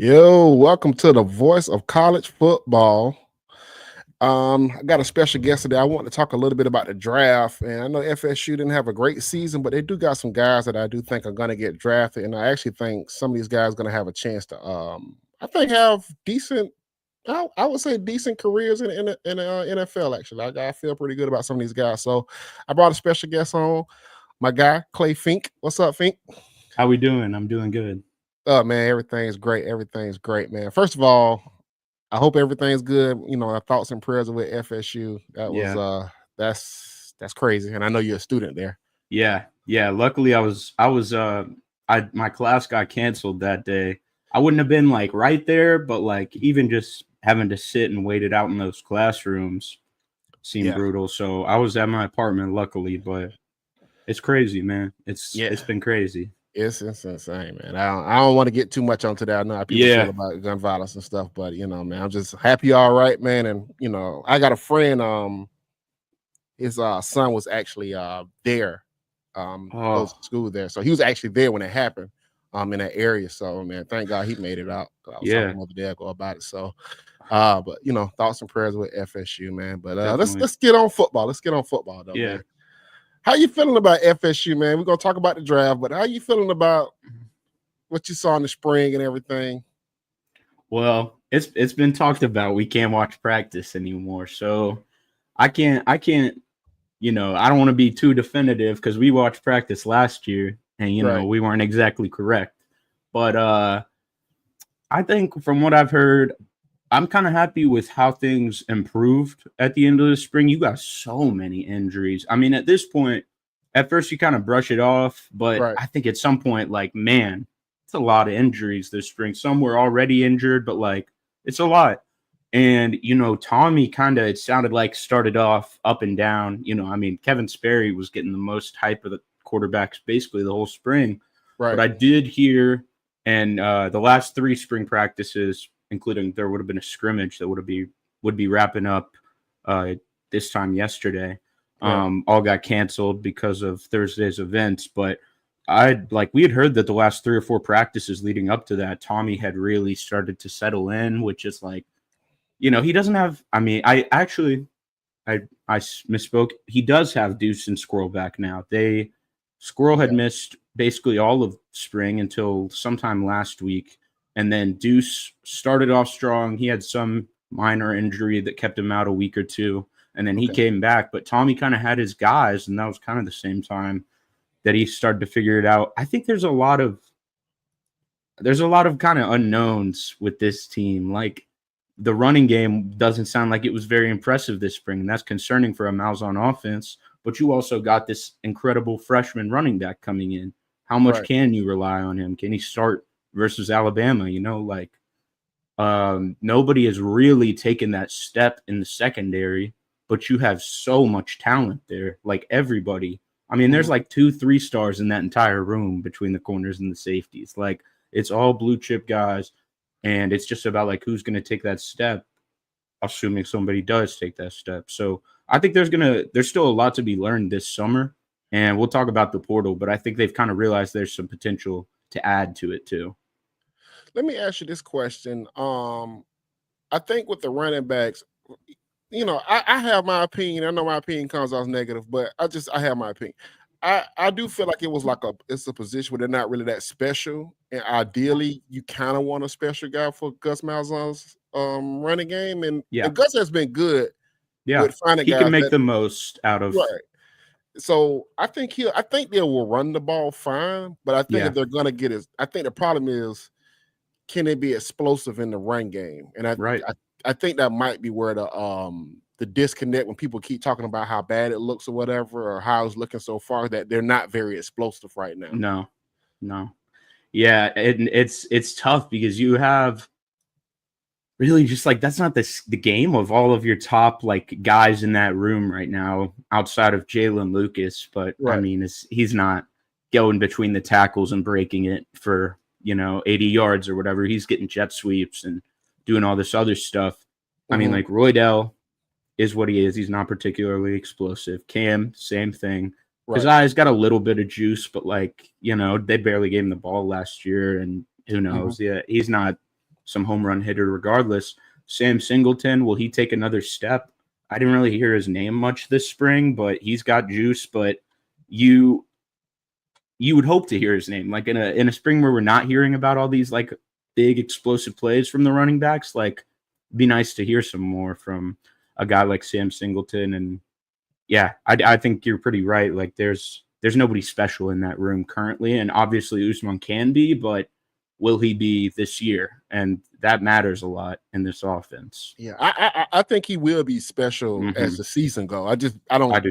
Yo, welcome to the voice of college football. I got a special guest today. I want to talk a little bit about the draft. And I know FSU didn't have a great season, but they do got some guys that I do think are going to get drafted. And I actually think some of these guys are going to have a chance to, I think, have decent, I would say decent careers in the NFL, actually. I feel pretty good about some of these guys. So I brought a special guest on, my guy, Clay Fink. What's up, Fink? How we doing? I'm doing good. Oh, man, everything's great. Everything's great, man. First of all, I hope everything's good. Our thoughts and prayers are with FSU. That was Yeah. that's crazy. And I know you're a student there. Yeah. Yeah. Luckily my class got canceled that day. I wouldn't have been like right there, but like even just having to sit and wait it out in those classrooms seemed Yeah. brutal. So I was at my apartment luckily, but it's crazy, man. It's been crazy. It's insane, man. I don't want to get too much onto that. I know how people Yeah. feel about gun violence and stuff, but man, I'm just happy you're all right, man. And I got a friend, his son was actually there, goes Oh, to school there. So he was actually there when it happened, in that area. So man, thank God he made it out. I was talking yeah, to him the other day ago about it. So but thoughts and prayers with FSU, man. But let's definitely. let's get on football. Let's get on football though, Yeah. man. How you feeling about FSU, man? We're gonna talk about the draft, but how you feeling about what you saw in the spring and everything? Well, it's been talked about. We can't watch practice anymore. So I can't I don't want to be too definitive because we watched practice last year and Right. we weren't exactly correct. But I think from what I've heard, I'm kind of happy with how things improved at the end of the spring. You got so many injuries. I mean, at this point, at first you kind of brush it off, but Right. I think at some point, like, man, it's a lot of injuries this spring. Some were already injured, but like, it's a lot. And, Tommy kind of, it sounded like started off up and down. I mean, Kevin Sperry was getting the most hype of the quarterbacks basically the whole spring. But Right. I did hear, and the last three spring practices, including there would have been a scrimmage that would be wrapping up uh, this time yesterday, Right. all got canceled because of Thursday's events. But we had heard that the last three or four practices leading up to that, Tommy had really started to settle in, which is like, he doesn't have. I mean, I misspoke. He does have Deuce and Squirrel back now. Squirrel had Yeah. missed basically all of spring until sometime last week, and then Deuce started off strong. He had some minor injury that kept him out a week or two, and then he Okay. came back. But Tommy kind of had his guys, and that was kind of the same time that he started to figure it out. I think there's a lot of kind of unknowns with this team. Like the running game doesn't sound like it was very impressive this spring, and that's concerning for a Malzahn offense. But you also got this incredible freshman running back coming in. How much Right. can you rely on him? Can he start versus Alabama? Nobody has really taken that step in the secondary, but you have so much talent there. Like everybody. I mean, there's Mhm. like 2 3 stars in that entire room between the corners and the safeties. Like it's all blue chip guys, and it's just about like who's going to take that step, assuming somebody does take that step. So I think there's still a lot to be learned this summer, and we'll talk about the portal, but I think they've kind of realized there's some potential to add to it too. Let me ask you this question. I think with the running backs, I have my opinion. I know my opinion comes off negative, but I have my opinion. I do feel like it's a position where they're not really that special. And ideally, you kind of want a special guy for Gus Malzahn's running game. And Yeah, Gus has been good yeah, with finding he can guys make that the most out of. right. So I think they will run the ball fine, but I think if Yeah, they're gonna get it, I think the problem is can they be explosive in the run game? And right. I think that might be where the disconnect when people keep talking about how bad it looks or whatever, or how it's looking so far that they're not very explosive right now. No, no. Yeah, it's tough because you have really just like that's not the game of all of your top like guys in that room right now outside of Jalen Lucas. But I Right. mean, he's not going between the tackles and breaking it for 80 yards or whatever. He's getting jet sweeps and doing all this other stuff. I mean, Hmm. like Roydell is what he is. He's not particularly explosive. Cam, same thing. Right. Kazai's got a little bit of juice, but like they barely gave him the ball last year, and who Hmm. knows? Yeah, he's not some home run hitter regardless. Sam Singleton, will he take another step? I didn't really hear his name much this spring, but he's got juice. But you would hope to hear his name, like in a spring where we're not hearing about all these like big explosive plays from the running backs. Like, it'd be nice to hear some more from a guy like Sam Singleton. And yeah, I think you're pretty right. Like, there's nobody special in that room currently, and obviously Usman can be, but will he be this year? And that matters a lot in this offense. Yeah, I think he will be special as the season go. I do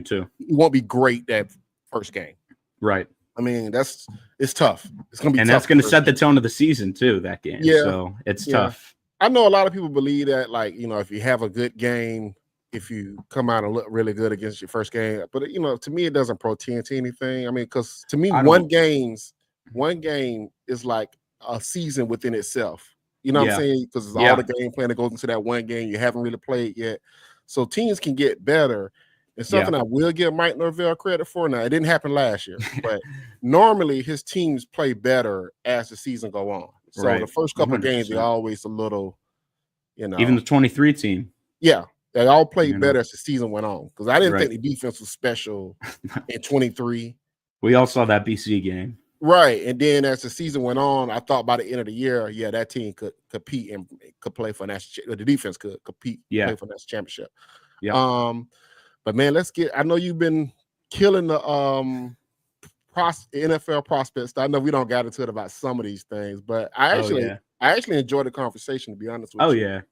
too. He won't be great that first game. Right. I mean, it's tough. It's gonna be and tough that's gonna set the tone of the season too, that game. Yeah. So it's tough. I know a lot of people believe that, like, if you have a good game, if you come out and look really good against your first game, but to me it doesn't portend to anything. I mean, because to me one game is like a season within itself. You know what I'm saying? Because it's all the game plan that goes into that one game you haven't really played yet. So teams can get better. And something I will give Mike Norvell credit for. Now, it didn't happen last year, but normally his teams play better as the season go on. So the first couple of games, they're always a little, Even the 23 team. Yeah, they all played better as the season went on. Because I didn't think the defense was special in 23. We all saw that BC game. Right. And then as the season went on, I thought by the end of the year, that team could compete and could play for national. The defense could compete, play for national championship. Yeah. But man, I know you've been killing the NFL prospects. I know we don't got into it about some of these things, but I actually enjoyed the conversation, to be honest with you.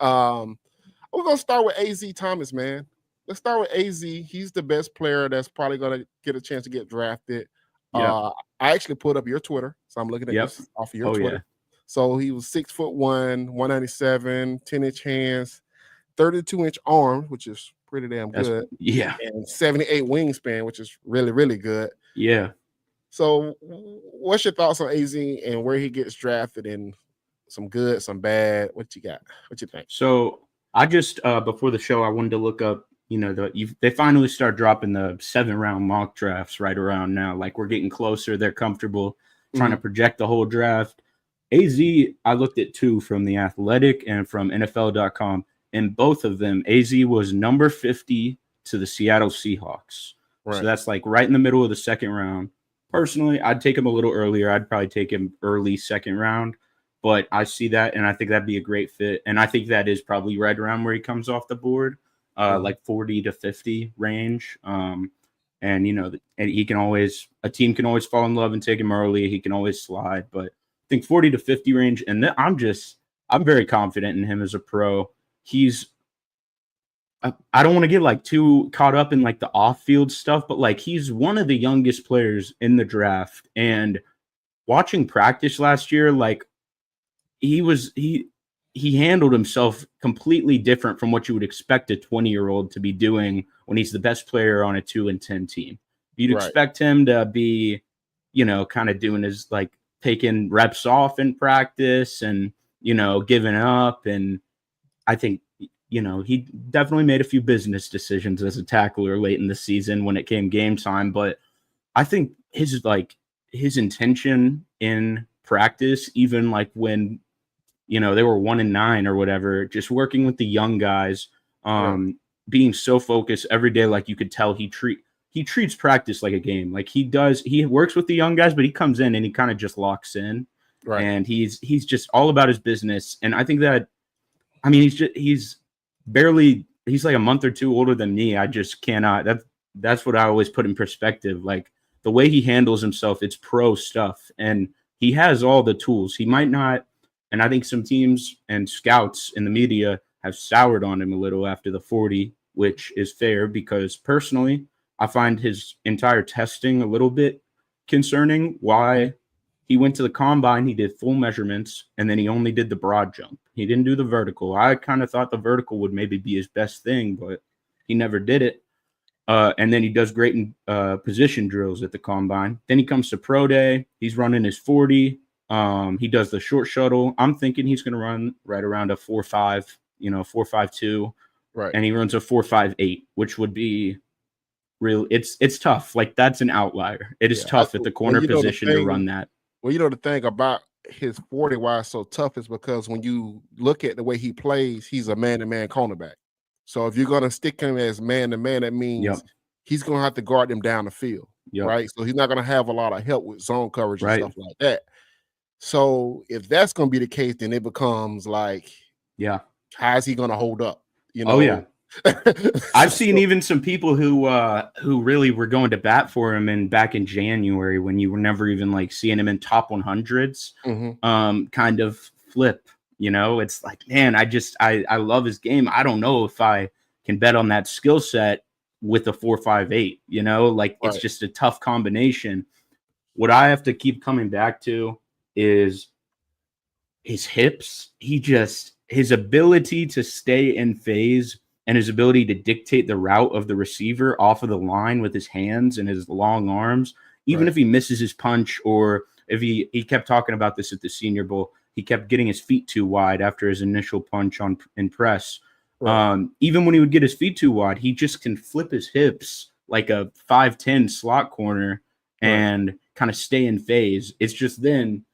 We're gonna start with AZ Thomas, man. Let's start with AZ. He's the best player that's probably gonna get a chance to get drafted. I actually put up your Twitter, so I'm looking at this off of your Twitter. Yeah. So he was 6'1", 197, 10-inch hands, 32-inch arms, which is pretty damn good. And 78 wingspan, which is really, really good. Yeah. So what's your thoughts on AZ and where he gets drafted, and some good, some bad? What you got? What you think? So I just before the show, I wanted to look up, they finally start dropping the 7-round mock drafts right around now. Like, we're getting closer. They're comfortable trying to project the whole draft. AZ, I looked at 2 from The Athletic and from NFL.com. And both of them, AZ was number 50 to the Seattle Seahawks. Right. So that's like right in the middle of the second round. Personally, I'd take him a little earlier. I'd probably take him early second round. But I see that, and I think that'd be a great fit. And I think that is probably right around where he comes off the board, like 40 to 50 range. And he can always, a team can always fall in love and take him early. He can always slide. But I think 40 to 50 range. And I'm very confident in him as a pro. I don't want to get like too caught up in like the off-field stuff, but like, he's one of the youngest players in the draft. And watching practice last year, like, he handled himself completely different from what you would expect a 20-year-old to be doing when he's the best player on a 2-10 team. You'd expect him to be, kind of doing his, like, taking reps off in practice and, giving up. And I think, he definitely made a few business decisions as a tackler late in the season when it came game time. But I think his intention in practice, even like when, they were 1-9 or whatever, just working with the young guys, being so focused every day. Like, you could tell he treats practice like a game. Like, he works with the young guys, but he comes in and he kind of just locks in. Right. And he's just all about his business. And I think that, he's like a month or 2 older than me. I just cannot, that's what I always put in perspective. Like, the way he handles himself, it's pro stuff. And he has all the tools. He might not, and I think some teams and scouts in the media have soured on him a little after the 40, which is fair, because personally, I find his entire testing a little bit concerning. Why he went to the combine, he did full measurements, and then he only did the broad jump. He didn't do the vertical. I kind of thought the vertical would maybe be his best thing, but he never did it. And then he does great in position drills at the combine. Then he comes to pro day. He's running his 40. He does the short shuttle. I'm thinking he's going to run right around a 4.5, 4.52. Right. And he runs a 4.58, which would be real. It's tough. Like, that's an outlier. It is tough at the corner position to run that. Well, the thing about his 40 why it's so tough is because when you look at the way he plays, he's a man-to-man cornerback. So if you're going to stick him as man-to-man, that means Yep. he's going to have to guard him down the field, Yep. right? So he's not going to have a lot of help with zone coverage and Right. stuff like that. So if that's going to be the case, then it becomes like, Yeah. how is he going to hold up? You know? Oh yeah. I've seen even some people who really were going to bat for him and back in January when you were never even like seeing him in top 100s, kind of flip. You know, it's like, man, I love his game. I don't know if I can bet on that skill set with a 4.58. You know, like it's just a tough combination. What I have to keep coming back to is his hips. His ability to stay in phase and his ability to dictate the route of the receiver off of the line with his hands and his long arms, even if he misses his punch, or if he kept talking about this at the Senior Bowl, he kept getting his feet too wide after his initial punch in press. Even when he would get his feet too wide, he just can flip his hips like a 5'10" slot corner and kind of stay in phase. It's just then,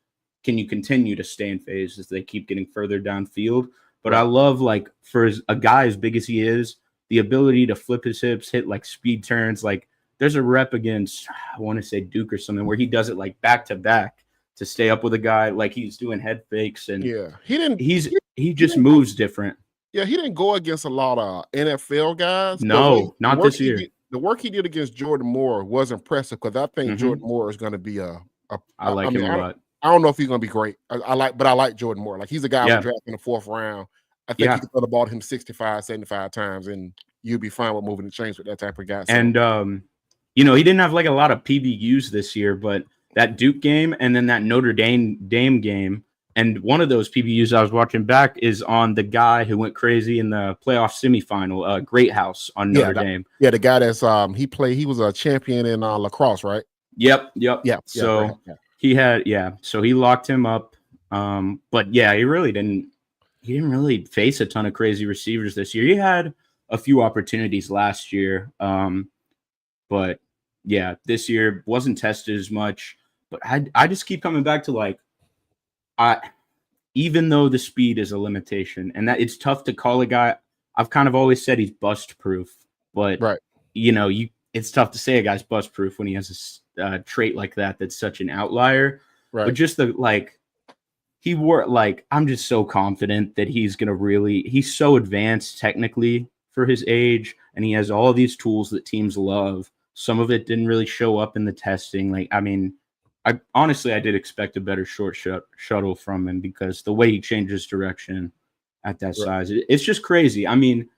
can you continue to stay in phase as they keep getting further downfield? But I love, like, for a guy as big as he is, the ability to flip his hips, hit like speed turns. Like there's a rep against, I want to say Duke or something, where he does it like back to back to stay up with a guy, like he's doing head fakes, and he just moves different. Yeah, he didn't go against a lot of NFL guys. No, not this year. The work he did against Jordan Moore was impressive, because I think Jordan Moore is going to be I like him a lot. I don't know if he's going to be great. I like Jordan Moore. Like, he's a guy I would draft in the 4th round. I think you could throw the ball to him 65, 75 times, and you'd be fine with moving the chains with that type of guy. So. And, you know, he didn't have like a lot of PBUs this year, but that Duke game and then that Notre Dame game, and one of those PBUs I was watching back is on the guy who went crazy in the playoff semifinal, Great House on Notre Dame. Yeah, the guy that's he was a champion in lacrosse, right? Yep. So so he locked him up. But yeah, he didn't really face a ton of crazy receivers this year. He had a few opportunities last year. But yeah, this year wasn't tested as much. But I just keep coming back to, like, even though the speed is a limitation and that it's tough to call a guy, I've kind of always said he's bust proof, but you know, it's tough to say a guy's bust proof when he has a trait like that that's such an outlier. But just I'm just so confident that he's so advanced technically for his age, and he has all these tools that teams love. Some of it didn't really show up in the testing. Like, I mean, I did expect a better short shuttle from him, because the way he changes direction at that size, it's just crazy. I mean,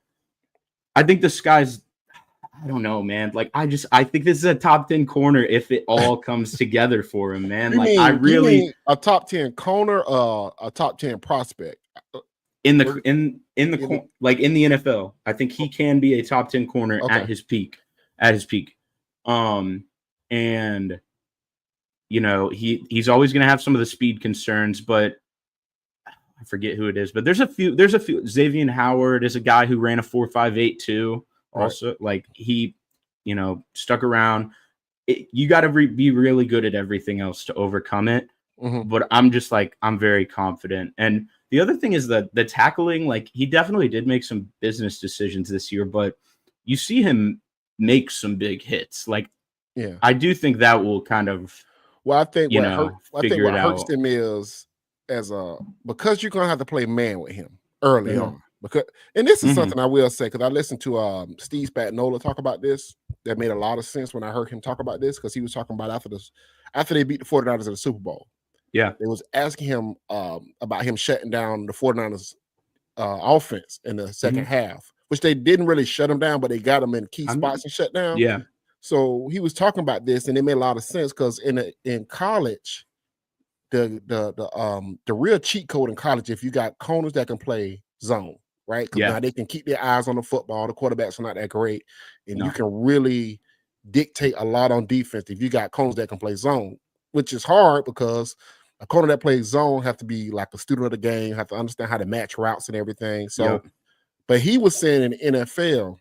I think the sky's, I don't know, man. Like, I think this is a top 10 corner if it all comes together for him, man. You mean a top 10 corner, a top 10 prospect in the NFL. I think he can be a top 10 corner at his peak. And you know, he's always going to have some of the speed concerns, but I forget who it is. But there's a few. Xavier Howard is a guy who ran a 4.58 too. Also, like, he, you know, stuck around. You got to be really good at everything else to overcome it. But I'm very confident. And the other thing is that the tackling, like, he definitely did make some business decisions this year, but you see him make some big hits. Like, I do think that will kind of. Well, I think what hurts him is because you're gonna have to play man with him early on. And this is something I will say, because I listened to Steve Spagnuolo talk about this. That made a lot of sense when I heard him talk about this, because he was talking about after they beat the 49ers in the Super Bowl. Yeah, they was asking him about him shutting down the 49ers offense in the second half, which they didn't really shut him down, but they got him in key spots and shut down. Yeah. So he was talking about this, and it made a lot of sense, because in college, the real cheat code in college, if you got corners that can play zone, right? Because now they can keep their eyes on the football. The quarterbacks are not that great, and you can really dictate a lot on defense if you got corners that can play zone, which is hard, because a corner that plays zone have to be like a student of the game, have to understand how to match routes and everything. So, but he was saying in the NFL,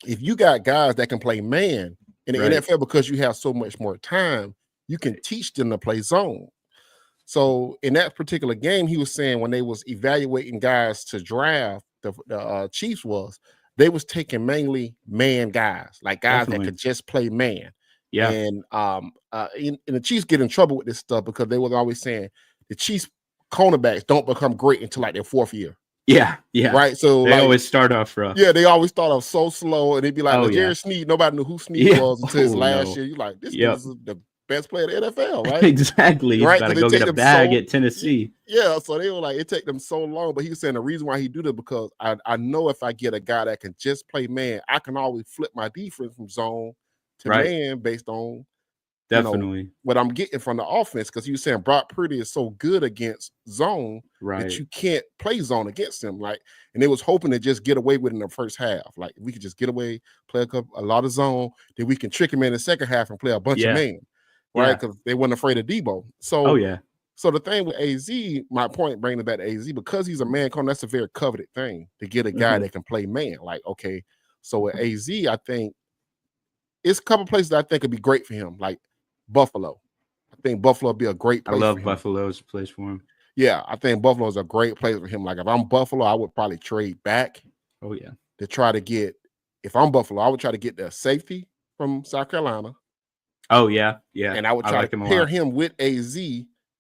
if you got guys that can play man in the NFL, because you have so much more time, you can teach them to play zone. So in that particular game, he was saying when they was evaluating guys to draft, the Chiefs they was taking mainly man guys, like guys that Definitely. could just play man. Yeah. And and the Chiefs get in trouble with this stuff because they was always saying the Chiefs cornerbacks don't become great until like their 4th year. Yeah. Yeah. Right. So They like, always start off rough. yeah, they always start off so slow, and they'd be like, Oh, yeah. Jerry Sneed. Nobody knew who Sneed was until his Oh, last no. year. You're like, this Yep. dude is the best player in the NFL, right? Exactly. He's Right, about to 'cause go they get take a them bag so at Tennessee. yeah, so they were like, it take them so long. But he was saying the reason why he do that because I know if I get a guy that can just play man, I can always flip my defense from zone to Right. man based on Definitely. what I'm getting from the offense. Because you saying Brock Purdy is so good against zone that Right. you can't play zone against him. Like, and they was hoping to just get away with it in the first half. Like, if we could just get away, play a lot of zone, then we can trick him in the second half and play a bunch of Yeah. man, right? Yeah. Because they weren't afraid of Debo. Oh, So, yeah. so the thing with AZ, my point bringing it back to AZ, because he's a man corner, that's a very coveted thing to get a guy Mhm. that can play man. Like, okay, so with AZ, I think it's a couple places that I think would be great for him, like Buffalo. I think Buffalo would be a great I place love for him. Buffalo's place for him. Yeah, I think Buffalo is a great place for him. Like, if I'm Buffalo, I would probably trade back Oh, yeah. to try to get, if I'm Buffalo, I would try to get the safety from South Carolina, Oh, yeah. Yeah. and I would I try like to him a pair lot. him with AZ.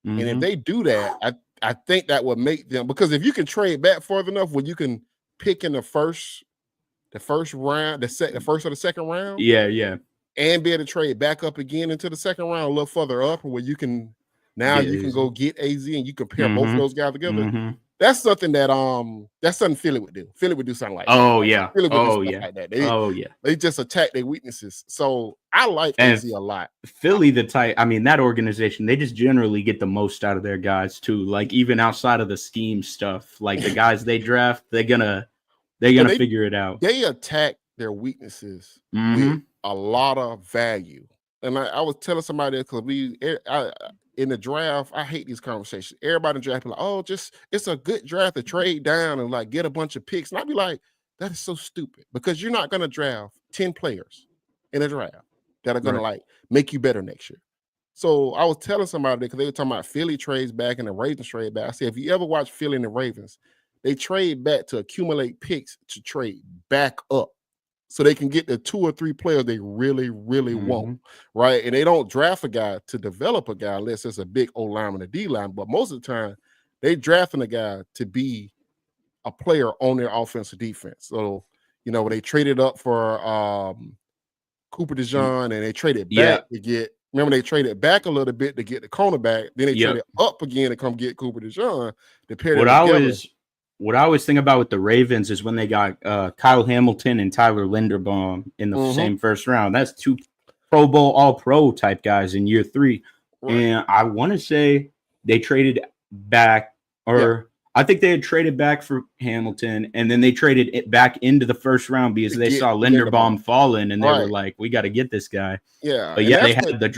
And if Mhm. they do that, I think that would make them, because if you can trade back further enough where you can pick in the first round, the first or the second round, Yeah. Yeah. and be able to trade back up again into the second round, a little further up, where you can Get you can AZ. go get AZ and you compare both of Mhm. those guys together. Mhm. That's something Philly would do. Philly would do something like that. Oh, Like, yeah. Philly would do Oh, stuff yeah. like that. Oh, yeah. They just attack their weaknesses. So I like And AZ a lot. Philly, that organization, they just generally get the most out of their guys too. Like, even outside of the scheme stuff, like the guys they draft, they're gonna they figure it out. They attack their weaknesses with Mhm. a lot of value. And I was telling somebody because in the draft, I hate these conversations. Everybody in the draft be like, oh, it's a good draft to trade down and like get a bunch of picks. And I'd be like, that is so stupid, because you're not gonna draft 10 players in a draft that are gonna Right. like make you better next year. So I was telling somebody, because they were talking about Philly trades back and the Ravens trade back. I said, if you ever watch Philly and the Ravens, they trade back to accumulate picks to trade back up so they can get the 2 or 3 players they really, really want, Mhm. right? And they don't draft a guy to develop a guy unless it's a big O lineman or D line. But most of the time, they drafting a guy to be a player on their offensive defense. So, when they traded up for Cooper DeJean and they traded Yeah. back to get, remember they traded back a little bit to get the cornerback, then they Yep. traded up again to come get Cooper DeJean to pair What them together. I always think about with the Ravens is when they got Kyle Hamilton and Tyler Linderbaum in the same first round. That's 2 Pro Bowl All Pro type guys in year 3. Right. And I want to say they traded back, or I think they had traded back for Hamilton, and then they traded it back into the first round because they saw Linderbaum falling, and they were like, "We got to get this guy." Yeah, But yeah,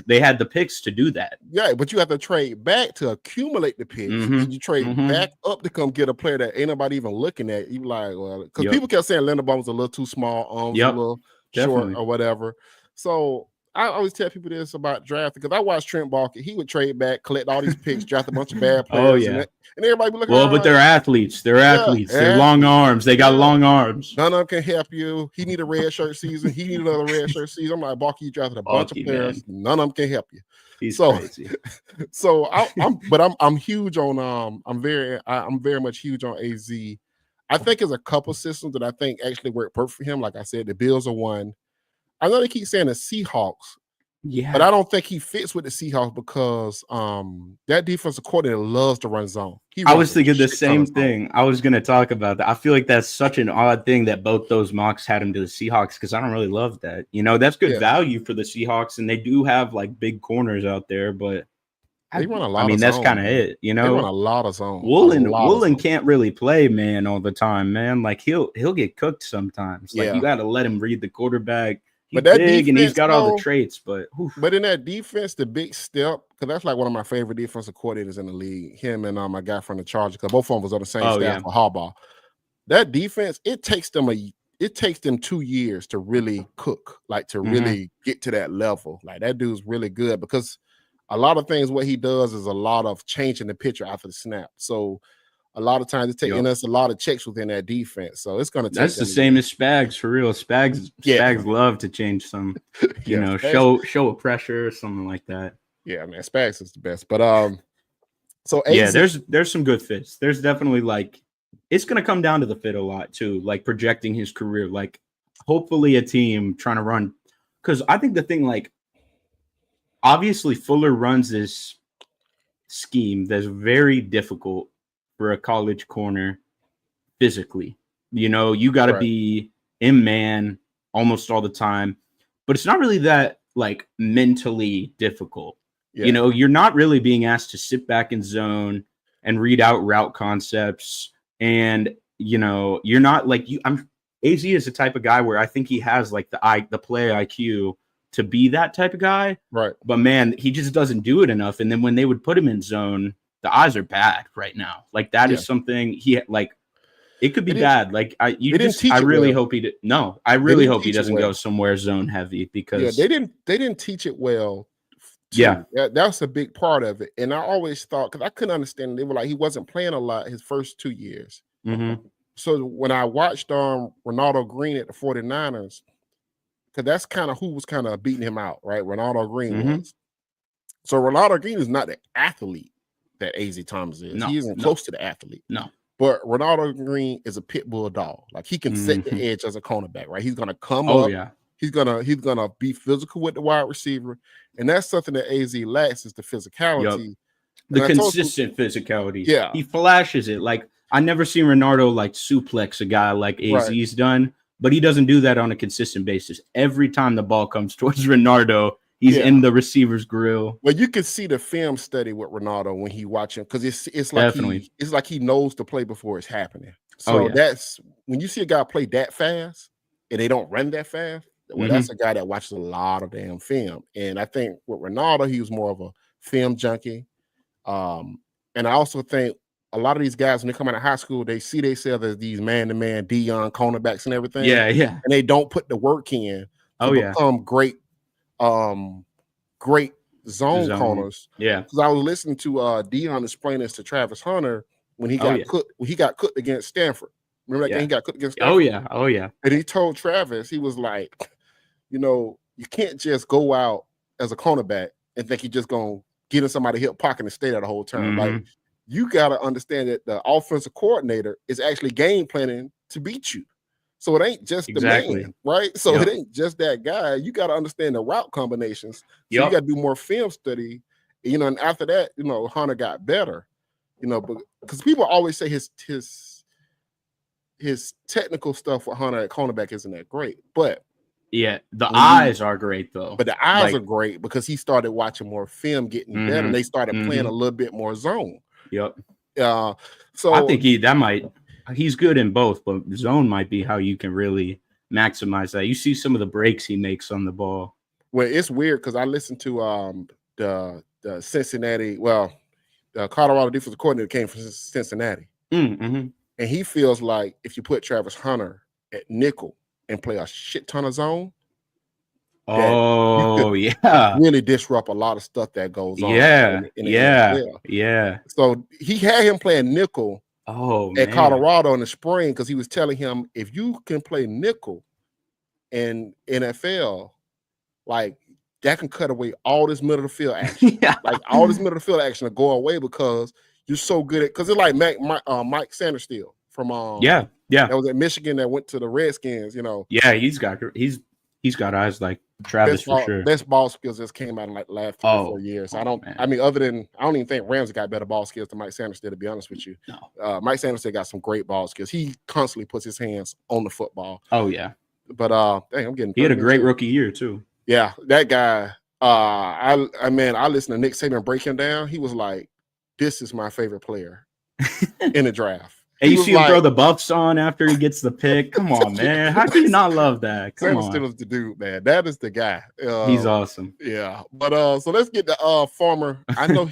they had the picks to do that. Yeah, but you have to trade back to accumulate the picks, and you trade back up to come get a player that ain't nobody even looking at. You like, well, because people kept saying Linderbaum was a little too small, arms a little short or whatever. So I always tell people this about drafting, because I watched Trent Baalke. He would trade back, collect all these picks, draft a bunch of bad players, and everybody be looking. Well, but they're athletes. They're athletes. They're long arms. They got long arms. None of them can help you. He need a red shirt season. He need another red shirt season. I'm like, Baalke, you drafted a bunch of players. Man. None of them can help you. He's crazy. So I'm huge on I'm very much huge on AZ. I think there's a couple systems that I think actually work perfect for him. Like I said, the Bills are one. I know they keep saying the Seahawks. Yeah. But I don't think he fits with the Seahawks because that defensive coordinator loves to run zone. I was thinking the same thing. I was going to talk about that. I feel like that's such an odd thing that both those mocks had him to the Seahawks, because I don't really love that. That's good value for the Seahawks, and they do have like big corners out there, but they run a lot. That's kind of it. They run a lot of zone. Woolen can't really play man all the time, man. Like he'll get cooked sometimes. Like you got to let him read the quarterback. He's big defense, and he's got all the traits, but in that defense, the big step, because that's like one of my favorite defensive coordinators in the league. Him and my guy from the Chargers, because both of them was on the same staff for Harbaugh. That defense, it takes them 2 years to really cook, like to really get to that level. Like that dude's really good, because a lot of things what he does is a lot of changing the picture after the snap. So a lot of times it's taking us a lot of checks within that defense. So it's going to take That's the same as Spags for real. Spags love to change some, show a pressure or something like that. Yeah, man, Spags is the best. But so AZ, there's some good fits. There's definitely like it's gonna come down to the fit a lot too, like projecting his career. Like hopefully a team trying to run, because I think the thing like obviously Fuller runs this scheme that's very difficult for a college corner physically. You got to be in man almost all the time, but it's not really that like mentally difficult. Yeah. You're not really being asked to sit back in zone and read out route concepts. And, you're not like AZ is the type of guy where I think he has like the play IQ to be that type of guy. Right. But man, he just doesn't do it enough. And then when they would put him in zone, the eyes are bad right now. Like that is something he like. It could be bad. Like I really hope he did. No, I really hope he doesn't go somewhere zone heavy because they didn't teach it well. Too. Yeah, that's a big part of it. And I always thought, because I couldn't understand, they were like he wasn't playing a lot his first 2 years. Mm-hmm. So when I watched Ronaldo Green at the 49ers, because that's kind of who was kind of beating him out, right? Ronaldo Green was. So Ronaldo Green is not the athlete that AZ Thomas is. He isn't close to the athlete. No. But Ronaldo Green is a pit bull dog. Like he can set the edge as a cornerback, right? He's gonna come up. Yeah. He's gonna be physical with the wide receiver, and that's something that AZ lacks is the physicality, the consistent physicality. Yeah, he flashes it. Like I never seen Ronaldo like suplex a guy like AZ's done, but he doesn't do that on a consistent basis. Every time the ball comes towards Ronaldo, he's in the receiver's grill. Well, you can see the film study with Ronaldo when he watching because it's like he knows the play before it's happening. So that's when you see a guy play that fast and they don't run that fast. Well, that's a guy that watches a lot of damn film. And I think with Ronaldo, he was more of a film junkie. And I also think a lot of these guys, when they come out of high school, they see themselves as these man-to-man Dion cornerbacks and everything. Yeah. And they don't put the work in to become great zone corners. Yeah. Because I was listening to Dion explain this to Travis Hunter when he got cooked against Stanford. Remember that game he got cooked against Stanford? Oh yeah. And he told Travis, he was like, you can't just go out as a cornerback and think you're just gonna get in somebody's hip pocket and stay there the whole time. Like you gotta understand that the offensive coordinator is actually game planning to beat you. So it ain't just the man, right? So it ain't just that guy. You got to understand the route combinations. So you got to do more film study, and after that, Hunter got better, because people always say his technical stuff with Hunter at cornerback isn't that great, but the eyes are great though. But the eyes are great because he started watching more film, getting better, and they started playing a little bit more zone. Yep. So I think he's good in both, but zone might be how you can really maximize that. You see some of the breaks he makes on the ball. Well, it's weird because I listened to the Cincinnati, the Colorado defensive coordinator came from Cincinnati. And he feels like if you put Travis Hunter at nickel and play a shit ton of zone, really disrupt a lot of stuff that goes on. Yeah. So he had him playing nickel at Colorado in the spring because he was telling him if you can play nickel in NFL, like that can cut away all this middle of the field action. Like all this middle of the field action will go away because you're so good at because it's like Mike Sandersteele from that was at Michigan that went to the Redskins. Yeah, he's got eyes like Travis for sure. Best ball skills just came out in like the last 3 or 4 years. I don't even think Rams got better ball skills than Mike Sandersteele, to be honest with you. No. Mike Sandersteele got some great ball skills. He constantly puts his hands on the football. Oh yeah. But I'm getting. He had a great rookie year too. Yeah, that guy. I listened to Nick Saban break him down. He was like, "This is my favorite player in the draft." And you see him throw the buffs on after he gets the pick. Come on, man. How can you not love that? Come on. Still is the dude, man. That is the guy. He's awesome. Yeah. But so let's get to Farmer. I know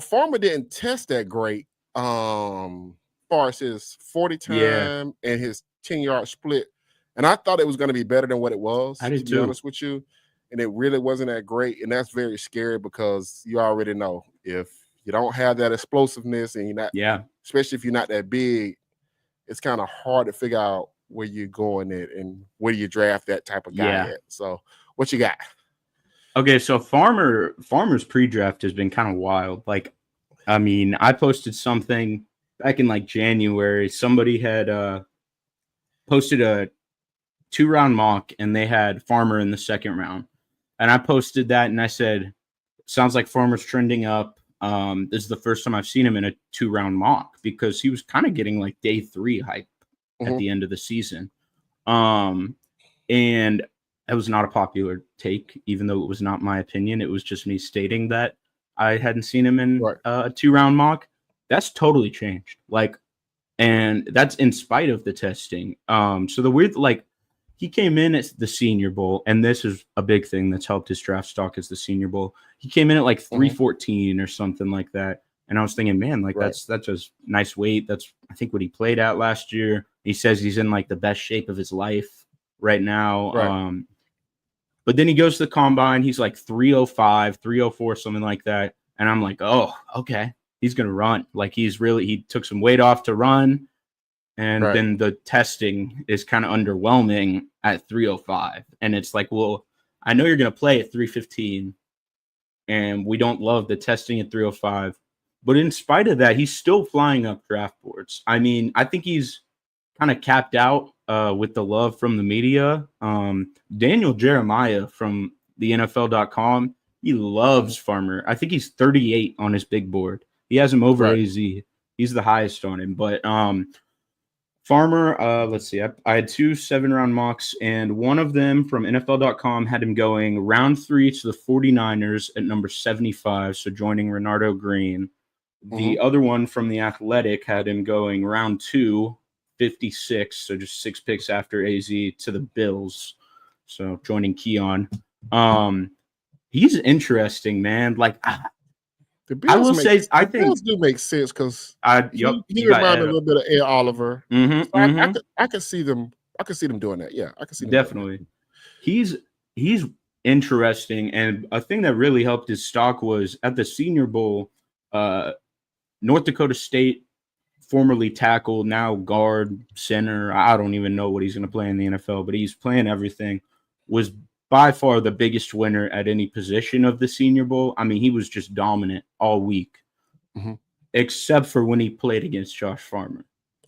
Farmer didn't test that great far as his 40 time and his 10-yard split. And I thought it was going to be better than what it was. I did to be honest with you. and it really wasn't that great. And that's very scary because you already know if you don't have that explosiveness and you're not, especially if you're not that big, it's kind of hard to figure out where you're going at and where do you draft that type of guy at. So what you got? Okay, so Farmer's pre-draft has been kind of wild. Like, I mean, I posted something back in like January. Somebody had posted a 2-round mock and they had Farmer in the second round. And I posted that and I said, sounds like Farmer's trending up. This is the first time I've seen him in a 2-round mock because he was kind of getting like day 3 hype at the end of the season. And it was not a popular take, even though it was not my opinion. It was just me stating that I hadn't seen him in a 2-round mock. That's totally changed. Like, and that's in spite of the testing. So the weird, like, he came in at the Senior Bowl, and this is a big thing that's helped his draft stock is the Senior Bowl. He came in at like 314 or something like that. And I was thinking, man, like that's just nice weight. That's, I think, what he played at last year. He says he's in like the best shape of his life right now. But then he goes to the combine. He's like 305, 304, something like that. And I'm like, oh, okay. He's going to run. Like he took some weight off to run. And then the testing is kind of underwhelming at 305. And it's like, well, I know you're going to play at 315. And we don't love the testing at 305. But in spite of that, he's still flying up draft boards. I mean, I think he's kind of capped out with the love from the media. Daniel Jeremiah from the NFL.com, he loves Farmer. I think he's 38 on his big board. He has him over AZ. He's the highest on him. But Farmer, let's see. I had 2 7-round mocks, and one of them from NFL.com had him going round 3 to the 49ers at number 75, so joining Renardo Green. The other one from The Athletic had him going round 2, 56, so just 6 picks after AZ to the Bills, so joining Keon. He's interesting, man. Like, the Bills I think Bills do make sense because he reminds me a little bit of Ed Oliver. So I could see them. I could see them doing that. Yeah, I could see them definitely. He's interesting, and a thing that really helped his stock was at the Senior Bowl. North Dakota State, formerly tackle, now guard, center. I don't even know what he's going to play in the NFL, but he's playing everything. Was by far the biggest winner at any position of the Senior Bowl. I mean, he was just dominant all week, except for when he played against Josh Farmer.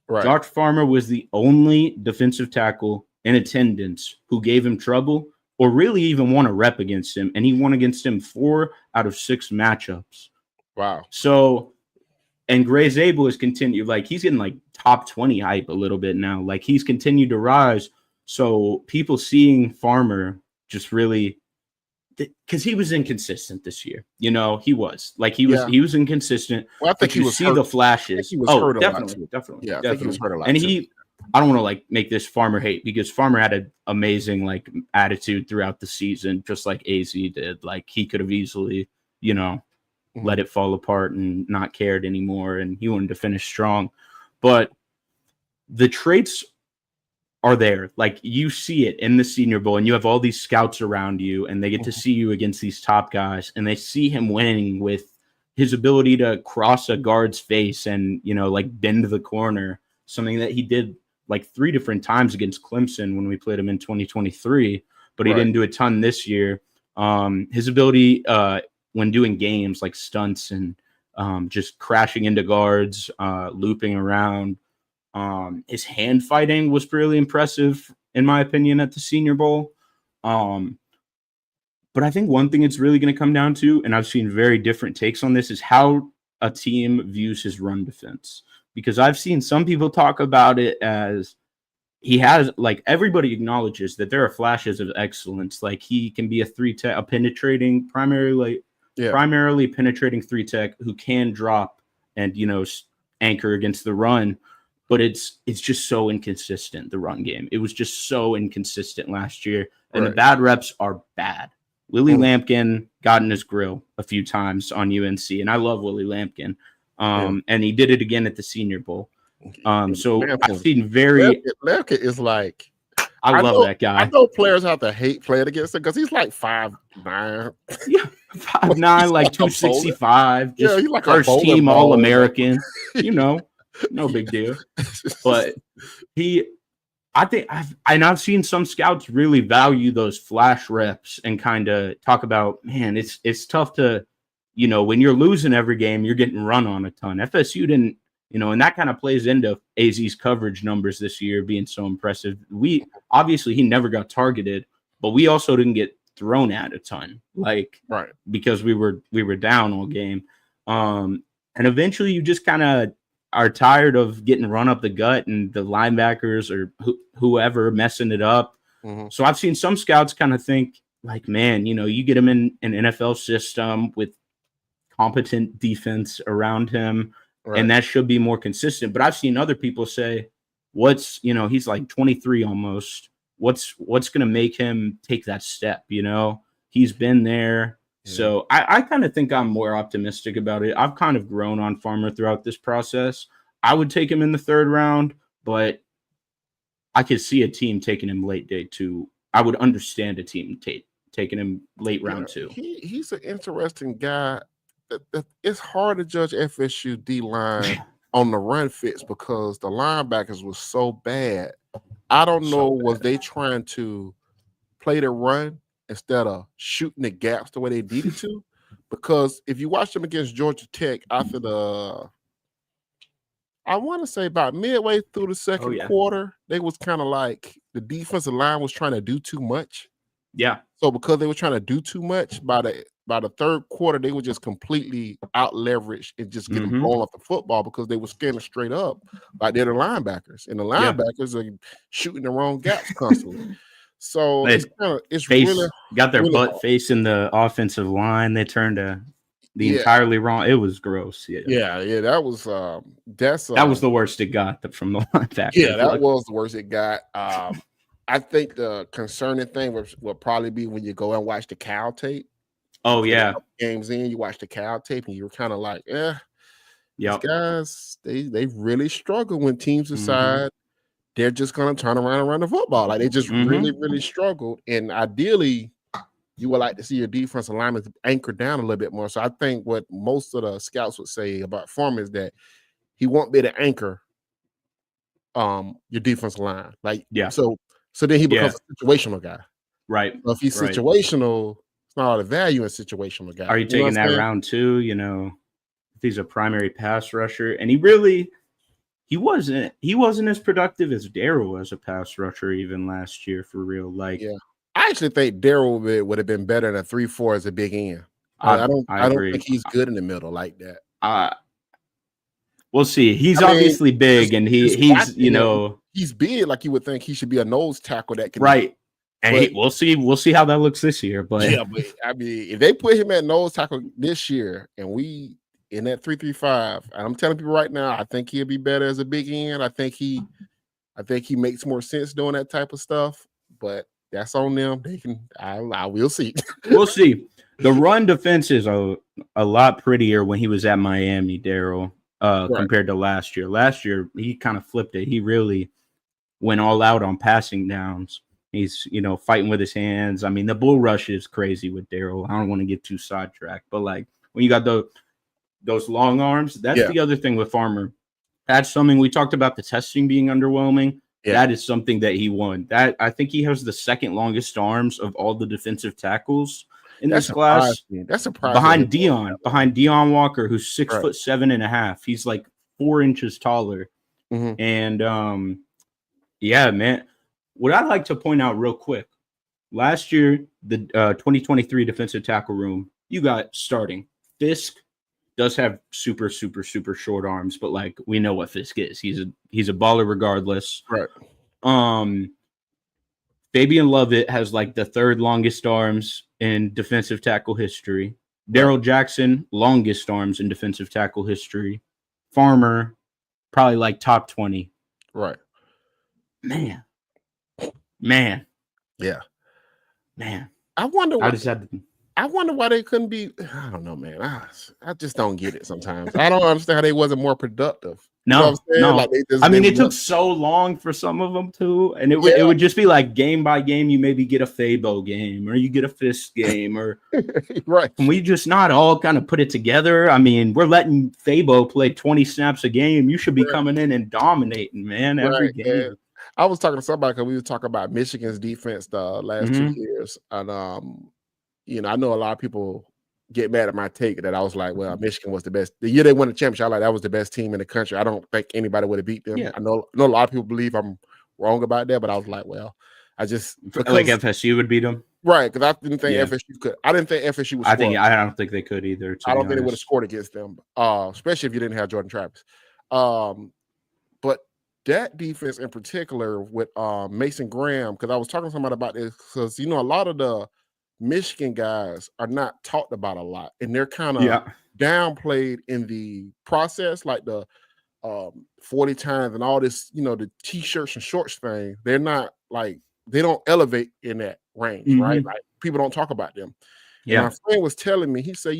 Josh Farmer was the only defensive tackle in attendance who gave him trouble or really even won a rep against him, and he won against him 4 out of 6 matchups. Wow. So, and Gray Zabel has continued, like he's getting like top 20 hype a little bit now. Like he's continued to rise. So people seeing Farmer just really, because he was inconsistent this year. You know, he was he was inconsistent. Well, I think he was see the flashes. He was hurt a lot. Definitely. Yeah, I think he was hurt a lot. And I don't want to like make this Farmer hate because Farmer had an amazing like attitude throughout the season, just like AZ did. Like he could have easily, you know, let it fall apart and not cared anymore, and he wanted to finish strong. But the traits are there. Like you see it in the Senior Bowl, and you have all these scouts around you, and they get to see you against these top guys, and they see him winning with his ability to cross a guard's face and, you know, like bend the corner, something that he did like 3 different times against Clemson when we played him in 2023, but he didn't do a ton this year. His ability when doing games like stunts and just crashing into guards, looping around. His hand fighting was really impressive, in my opinion, at the Senior Bowl. But I think one thing it's really going to come down to, and I've seen very different takes on this, is how a team views his run defense. Because I've seen some people talk about it as he has, like, everybody acknowledges that there are flashes of excellence. Like he can be a penetrating, primarily penetrating 3-tech who can drop and, you know, anchor against the run. But it's just so inconsistent, the run game. It was just so inconsistent last year. And the bad reps are bad. Willie Lampkin got in his grill a few times on UNC, and I love Willie Lampkin. And he did it again at the Senior Bowl. So I've seen Lampkin is like, I I love know, that I guy. know players have to hate playing against him because he's like 5'9". Yeah, He's 5'9", like like a bowler. 265, Yeah, just he's like a first bowling team All ball. American. You know, no big deal. But he, I've seen some scouts really value those flash reps and kind of talk about, man, it's tough to, when you're losing every game, you're getting run on a ton. FSU didn't, and that kind of plays into AZ's coverage numbers this year being so impressive. We obviously he never got targeted, but we also didn't get thrown at a ton, like Right. because we were down all game. And eventually you just kind of are tired of getting run up the gut and the linebackers or whoever messing it up. Mm-hmm. So I've seen some scouts kind of think like, man, you get him in an NFL system with competent defense around him, Right. and that should be more consistent. But I've seen other people say, he's like 23 almost. What's going to make him take that step? He's been there. Yeah. So I kind of think I'm more optimistic about it. I've kind of grown on Farmer throughout this process. I would take him in the 3rd round, but I could see a team taking him late day 2. I would understand a team taking him late round 2. He's an interesting guy. It's hard to judge FSU D line on the run fits because the linebackers was so bad. I don't know, was they trying to play the run instead of shooting the gaps the way they needed to? Because if you watch them against Georgia Tech after I want to say about midway through the second quarter, they was kind of like the defensive line was trying to do too much. Yeah. So because they were trying to do too much, by the 3rd quarter, they were just completely out leveraged and just getting blown off the football because they were scanning straight up like they're the linebackers, and the linebackers are shooting the wrong gaps constantly. So it's really got their really butt hard. facing the offensive line. They turned the entirely wrong. It was gross. Yeah. That was that was the worst it got from the linebacker. Yeah, that was the worst it got. I think the concerning thing will probably be when you go and watch the Cal tape. Oh yeah, games in, you watch the Cal tape, and you're kind of like, these Yep. guys, they really struggle when teams decide they're just gonna turn around and run the football. Like they just really, really struggled. And ideally, you would like to see your defensive linemen anchored down a little bit more. So I think what most of the scouts would say about Foreman is that he won't be able to anchor your defensive line. Like so then he becomes a situational guy. Right. So if he's situational, it's not all the value in situational guy. Are you taking that round 2? If he's a primary pass rusher, and he wasn't as productive as Darryl as a pass rusher even last year for real. Like, I actually think Darryl would have been better than 3-4 as a big end. I don't think he's good in the middle like that. We'll see. He's obviously big, and he's he's big. Like you would think he should be a nose tackle that can And we'll see how that looks this year. But but I mean, if they put him at nose tackle this year, and we in that 3-3-5, and I'm telling people right now, I think he'll be better as a big end. I think he makes more sense doing that type of stuff. But that's on them. They can. I will see. We'll see. The run defense is a lot prettier when he was at Miami, Darryl, compared to last year. Last year he kind of flipped it. He really went all out on passing downs. He's, fighting with his hands. I mean, the bull rush is crazy with Darryl. I don't want to get too sidetracked, but like when you got those long arms, that's the other thing with Farmer. That's something we talked about, the testing being underwhelming. Yeah. That is something that he won. That I think he has the 2nd longest arms of all the defensive tackles in this class. That's surprising. Behind Deion Walker, who's 6'7.5". He's like 4 inches taller. And yeah, man. What I'd like to point out real quick, last year, the 2023 defensive tackle room, you got starting. Fisk does have super, super, super short arms, but like we know what Fisk is. He's a baller regardless. Right. Fabian Lovett has like the 3rd longest arms in defensive tackle history. Darryl Jackson, longest arms in defensive tackle history. Farmer, probably like top 20. Right. Man. Yeah. Man. I wonder why they couldn't be. I don't know, man. I just don't get it sometimes. I don't understand how they wasn't more productive You know what I'm No, saying? Like no. they just I they mean, it would took so long for some of them too, and yeah, it would just be like game by game. You maybe get a Fabo game, or you get a Fist game, or right, can we just not all kind of put it together? I mean, we're letting Fabo play 20 snaps a game. You should be right, coming in and dominating, man, every right. And game. I was talking to somebody because we were talking about Michigan's defense the last 2 Hmm. years, and I know a lot of people get mad at my take that I was like, well, Michigan was the best. The year they won the championship, I like that was the best team in the country. I don't think anybody would have beat them. Yeah, I know a lot of people believe I'm wrong about that, but I was like, well, I just like because FSU would beat them. right, because I didn't think Yeah, FSU could. I didn't think FSU would score. I don't think they could either. To I be don't think they would have honest. scored against them, especially if you didn't have Jordan Travis. Um, but that defense in particular with Mason Graham, because I was talking to somebody about this, because a lot of the Michigan guys are not talked about a lot, and they're kind of Yeah. downplayed in the process, like the 40 times and all this, the t-shirts and shorts thing. They're not like they don't elevate in that range, right? Hmm. Like people don't talk about them. And my Yeah. friend was telling me, he said,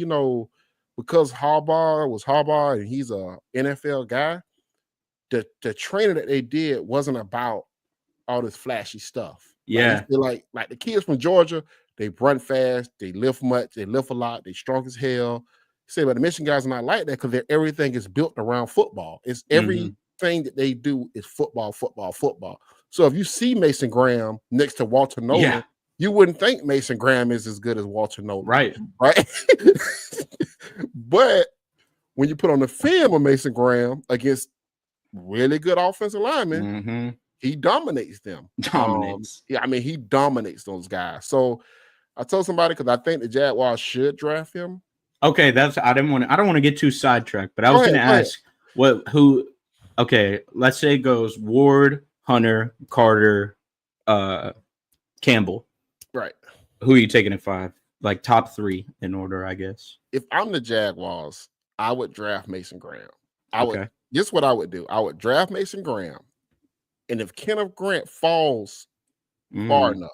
because Harbaugh was Harbaugh and he's a NFL guy, the training that they did wasn't about all this flashy stuff. Like he Yeah. feel like the kids from Georgia, they run fast, they lift much, they lift a lot, they strong as hell. He said, but the Michigan guys are not like that because everything is built around football. It's Hmm. everything that they do is football, football, football. So if you see Mason Graham next to Walter Yeah. Nolan, you wouldn't think Mason Graham is as good as Walter Nolan, Right. right? But when you put on the film of Mason Graham against really good offensive linemen, Hmm. he dominates them. Dominates. Yeah, I mean, he dominates those guys. So I told somebody because I think the Jaguars should draft him. Okay, I don't want to get too sidetracked, but I was Go going to ahead. ask who. Okay, let's say it goes Ward, Hunter, Carter, Campbell. Right. Who are you taking at 5? Like top 3 in order, I guess. If I'm the Jaguars, I would draft Mason Graham. Okay. This is what I would do. I would draft Mason Graham. And if Kenneth Grant falls far enough,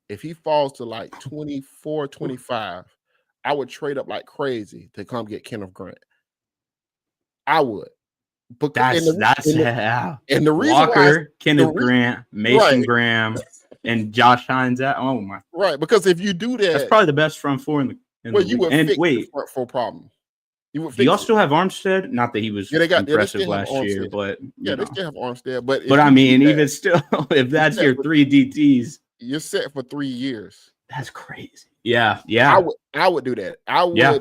if he falls to like 24, 25, I would trade up like crazy to come get Kenneth Grant. I would. Because and the reason Walker, why Kenneth Grant, Mason Graham, and Josh Hines. Oh my! Right, because if you do that, that's probably the best front 4 in the. You would fix the front 4 problem. You would. Do y'all still have Armstead? Not that he was impressive last year, but they still have Armstead. But I mean, even still, if that's your 3 DTs, you're set for 3 years. That's crazy. Yeah, yeah. I would do that. I would. Yeah,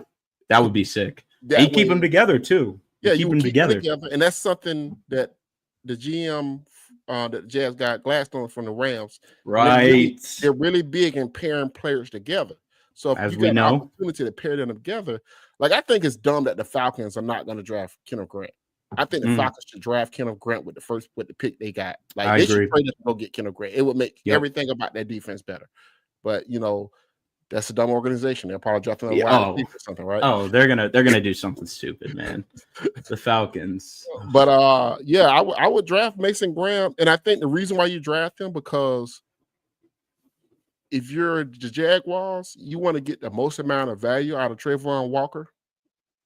that would be sick. You keep them together too. Yeah, you keep them together, and that's something that the GM that the Jazz got Gladstone from the Rams. Right. They're really big in pairing players together. So if you got an opportunity to pair them together, like I think it's dumb that the Falcons are not going to draft Kenneth Grant. I think the Falcons should draft Kenneth Grant with the pick they got. Like they should trade to go get Kenneth Grant. It would make everything about that defense better. But that's a dumb organization. They're probably drafting a wide receiver or something, right? Oh, they're gonna do something stupid, man. The Falcons. But I would draft Mason Graham, and I think the reason why you draft him because if you're the Jaguars, you want to get the most amount of value out of Trayvon Walker.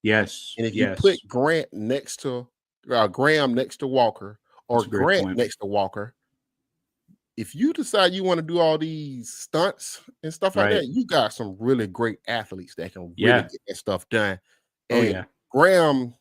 Yes. And if you put Graham next to Walker or Grant next to Walker, if you decide you want to do all these stunts and stuff like that, you got some really great athletes that can really get that stuff done. And Graham,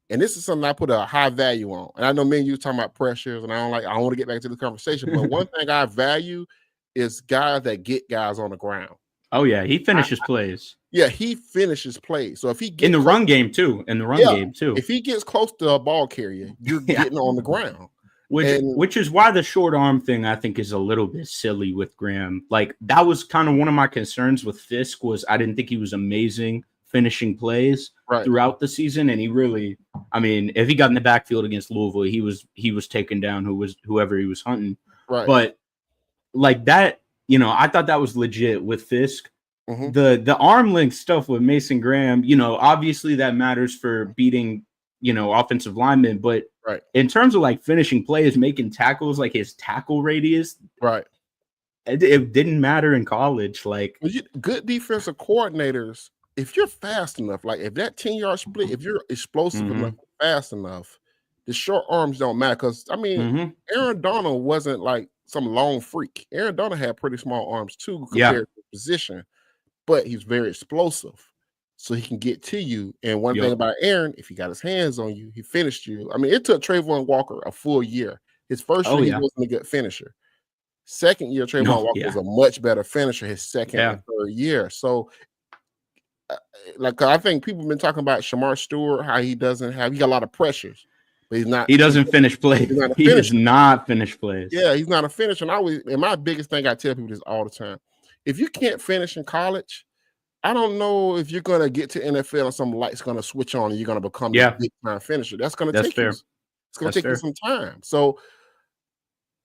and this is something I put a high value on. And I know me and you talking about pressures, and I don't want to get back to the conversation, but one thing I value is guys that get guys on the ground. Oh yeah, he finishes plays. Yeah, he finishes plays. So if he gets in the run game too, if he gets close to a ball carrier, you're getting on the ground. Which is why the short arm thing I think is a little bit silly with Graham. Like that was kind of one of my concerns with Fisk was I didn't think he was amazing finishing plays throughout the season, and he really, I mean, if he got in the backfield against Louisville, he was taking down whoever he was hunting. Right. But like that, I thought that was legit with Fisk. Mm-hmm. The arm length stuff with Mason Graham, obviously that matters for beating, offensive linemen, but in terms of like finishing plays, making tackles, like his tackle radius, it didn't matter in college. Like good defensive coordinators, if you're fast enough, like if that 10-yard split, if you're explosive enough, fast enough, the short arms don't matter because I mean, Mm-hmm. Aaron Donald wasn't like some long freak. Aaron Donald had pretty small arms too Yeah. compared to the position, but he's very explosive. So he can get to you. And one thing Yep. about Aaron, if he got his hands on you, he finished you. I mean, it took Trayvon Walker a full year. His first Oh, year, he yeah. wasn't a good finisher. Second year, Trayvon No, Walker yeah. was a much better finisher his second Yeah. and third year. So, like, I think people have been talking about Shamar Stewart, how he got a lot of pressures, but he's not. He doesn't finish plays. He's not a He does finisher. not finish plays. Yeah, he's not a finisher. And my biggest thing I tell people this all the time: if you can't finish in college, I don't know if you're gonna get to NFL and some light's gonna switch on and you're gonna become a big time finisher. That's gonna take fair. you. It's gonna take you some time. So,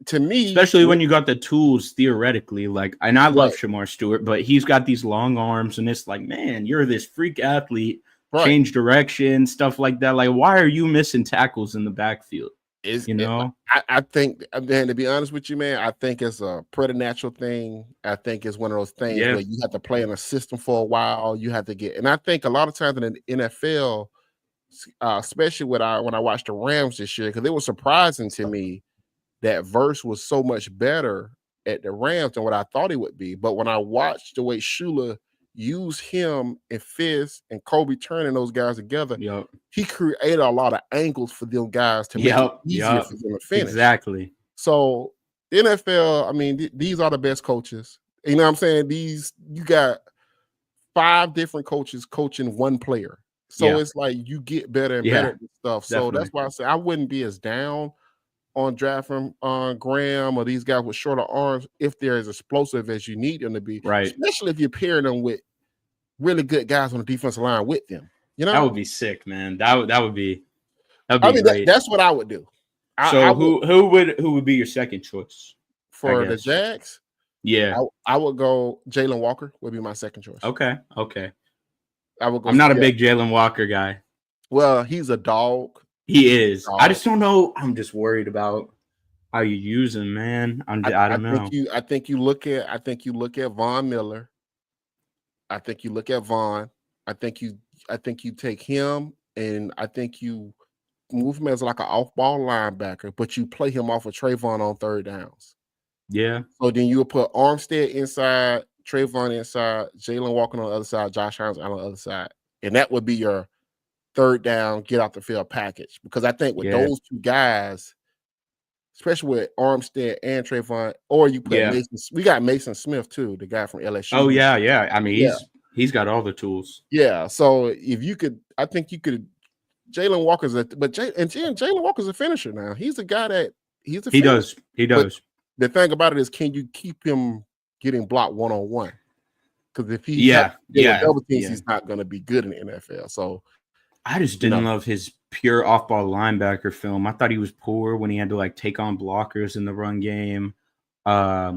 to me, especially when you got the tools theoretically, like, and I love Shamar Stewart, but he's got these long arms, and it's like, man, you're this freak athlete. Change direction, stuff like that. Like, why are you missing tackles in the backfield? I think, man, to be honest with you, man, I think it's a preternatural thing. I think it's one of those things where you have to play in a system for a while. You have to get, and I think a lot of times in the NFL, especially when I watched the Rams this year, because it was surprising to me that Verse was so much better at the Rams than what I thought he would be. But when I watched the way Shula use him and Fizz and Kobe turning those guys together, he created a lot of angles for them guys to make it easier for them to finish. Exactly. So the NFL, I mean, these are the best coaches. You know what I'm saying? You got 5 different coaches coaching one player. So it's like you get better and better at this stuff. So that's why I say I wouldn't be as down on drafting Graham or these guys with shorter arms if they're as explosive as you need them to be. Right. Especially if you're pairing them with really good guys on the defensive line with them. You know, that would be sick, man. That would be great. That's what I would do. So who would be your second choice for the Jags? Yeah, I would go Jalen Walker would be my second choice. Okay. I would go. I'm not a big Jalen Walker guy. Well, he's a dog. He is. I just don't know. I'm just worried about how you use him, man. I don't know. I think you look at Von Miller. I think you look at Vaughn. I think you take him and I think you move him as like an off-ball linebacker, but you play him off of Trayvon on third downs. Yeah. So then you would put Armstead inside, Trayvon inside, Jalen Walker on the other side, Josh Hines on the other side. And that would be your third down, get out the field package. Because I think with those two guys, especially with Armstead and Trayvon, or you put Mason. We got Mason Smith too, the guy from LSU. Oh yeah. I mean, he's got all the tools. Yeah. So if you could, I think you could. Jalen Walker's Jalen Walker's a finisher now. He's a guy that he does. But the thing about it is, can you keep him getting blocked one-on-one? Because if he double teams, he's not going to be good in the NFL. So I just didn't love his pure off-ball linebacker film. I thought he was poor when he had to like take on blockers in the run game. I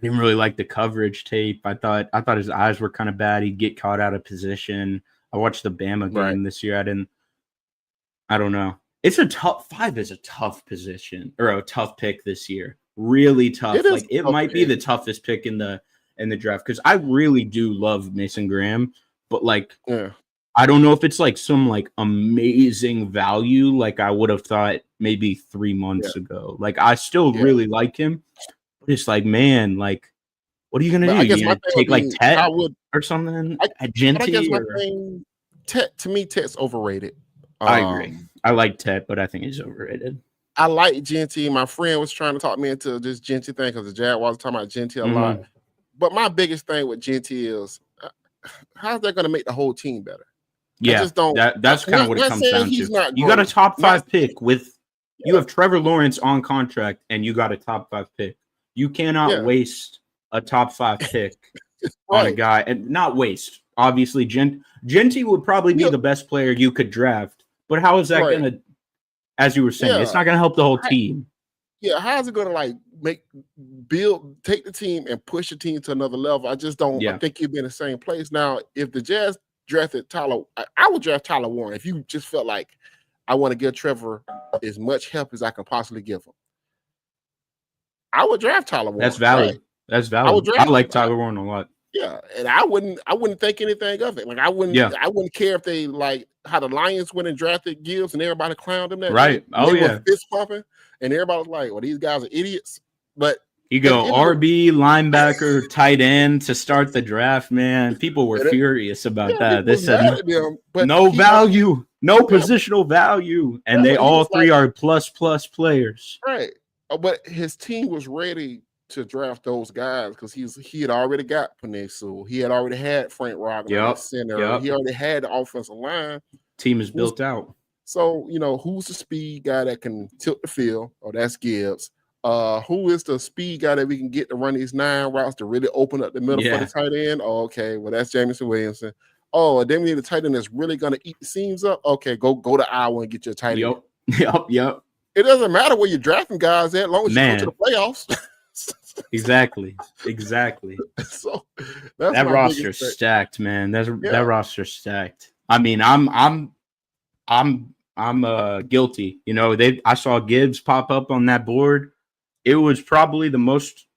didn't really like the coverage tape. I thought his eyes were kind of bad. He'd get caught out of position. I watched the Bama game this year. I don't know. It's a tough 5 is a tough position or a tough pick this year. Really tough. It might be the toughest pick in the draft because I really do love Mason Graham, but I don't know if it's like some like amazing value like I would have thought maybe 3 months ago. Like I still really like him. But it's like, man, like what are you gonna do? You gonna take like Tet or something? Genty? To me, Tet's overrated. I agree. I like Tet, but I think he's overrated. I like Genty. My friend was trying to talk me into this Genty thing because the Jaguars was talking about Genty a lot. But my biggest thing with Genty is how's that going to make the whole team better? Yeah, I just don't. That's kind of what it comes down to. You got a top 5 pick with you have Trevor Lawrence on contract, and you got a top 5 pick. You cannot waste a top 5 pick on a guy, and not waste. Obviously, Genty would probably be the best player you could draft. But how is that going to, as you were saying, it's not going to help the whole team. Yeah, how is it going to take the team and push the team to another level? I just don't. I think you'd be in the same place. Now, if the Jazz drafted Tyler, I would draft Tyler Warren if you just felt like I want to give Trevor as much help as I can possibly give him. I would draft Tyler Warren. That's valid. Right? That's valid. I like Tyler Warren a lot. Yeah, and I wouldn't think anything of it. Like I Yeah. wouldn't care if they like how the Lions went and drafted Gibbs and everybody clowned them that day. Right. And Oh, they were yeah. fist pumping, and everybody was like, "Well, these guys are idiots." But You at the go end of the RB, linebacker, tight end to start the draft, man. People were furious about yeah, that. people They was said mad at them, but no value, no yeah, positional value. And yeah, they but he all was three like, are plus players. right. But his team was ready to draft those guys because he had already got Penei Sewell. He had already had Frank Wagner at Yep. center. Yep. He already had the offensive line. Team is Who's built out. So, who's the speed guy that can tilt the field? Oh, that's Gibbs. Who is the speed guy that we can get to run these 9 routes to really open up the middle for the Yeah. tight end? Oh, okay, well, that's Jamison Williamson. Oh, and then we need a tight end that's really going to eat the seams up. Okay, go to Iowa and get your tight end. Yep. It doesn't matter where you're drafting guys at, as long as you go to the playoffs. Exactly. So that's That my roster's biggest stacked, man. That yeah. roster's stacked. I mean, I'm guilty. I saw Gibbs pop up on that board. It was probably the most.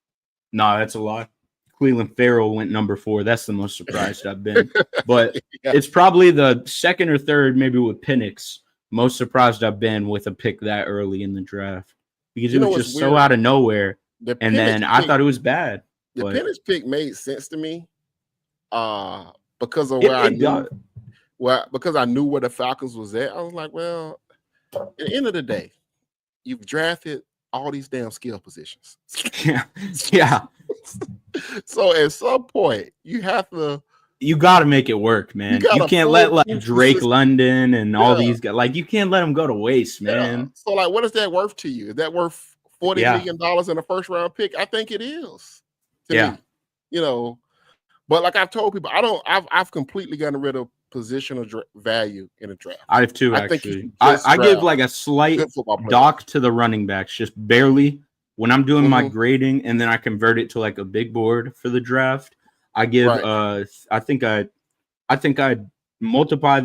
No, that's a lot. Cleveland Farrell went number 4. That's the most surprised I've been. But Yeah. it's probably the second or third, maybe with Penix, most surprised I've been with a pick that early in the draft because it was just so out of nowhere. And then I thought it was bad. The Penix pick made sense to me, because of because I knew where the Falcons was at. I was like, well, at the end of the day, you've drafted all these damn skill positions. Yeah. So at some point, you got to make it work, man. You can't let like Drake London and all these guys, like you can't let them go to waste, man. Yeah. So like, what is that worth to you? Is that worth $40 million in a first round pick? I think it is. To me, but like I've told people, I've completely gotten rid of positional value in a draft. I have too, actually. I give like a slight dock to the running backs, just barely. When I'm doing my grading, and then I convert it to like a big board for the draft, I give I think I multiply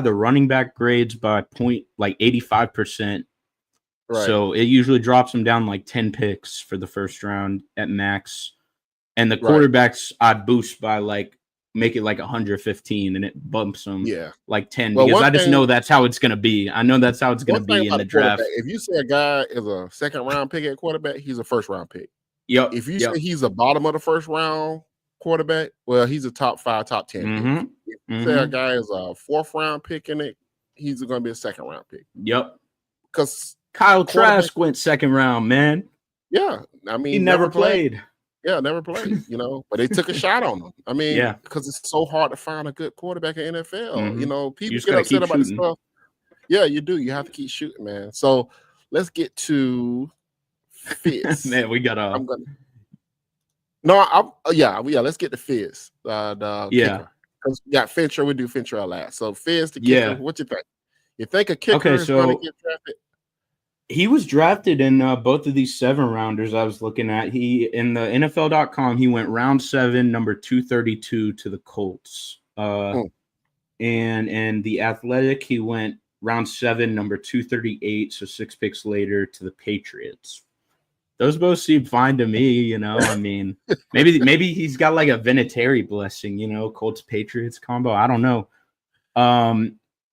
the running back grades by 85%. Right. So it usually drops them down like 10 picks for the first round at max. And the quarterbacks I boost by like make it like 115, and it bumps them like 10 because I just know that's how it's going to be. I know that's how it's going to be in the draft. If you say a guy is a second round pick at quarterback, he's a first round pick. Yep. If you say he's a bottom of the first round quarterback, well, he's a top 5, top 10. If you say a guy is a 4th round pick in it, he's going to be a second round pick. Yep. Because Kyle Trask went second round, man. Yeah. I mean, he never played. Yeah, never played, but they took a shot on him. I mean, because it's so hard to find a good quarterback in NFL. People get upset about this stuff. Yeah, you do. You have to keep shooting, man. So let's get to Fitz. Man, we got let's get to Fitz. Kicker. Because we got Fentrell. We do Fentrell last. So Fitz, the kicker. What you think? You think a kicker is going to get drafted? He was drafted in both of these 7-rounders I was looking at. In the NFL.com, he went round 7, number 232 to the Colts. And in the Athletic, he went round 7, number 238, so 6 picks later to the Patriots. Those both seem fine to me, I mean, maybe he's got like a Vinatieri blessing, Colts Patriots combo. I don't know.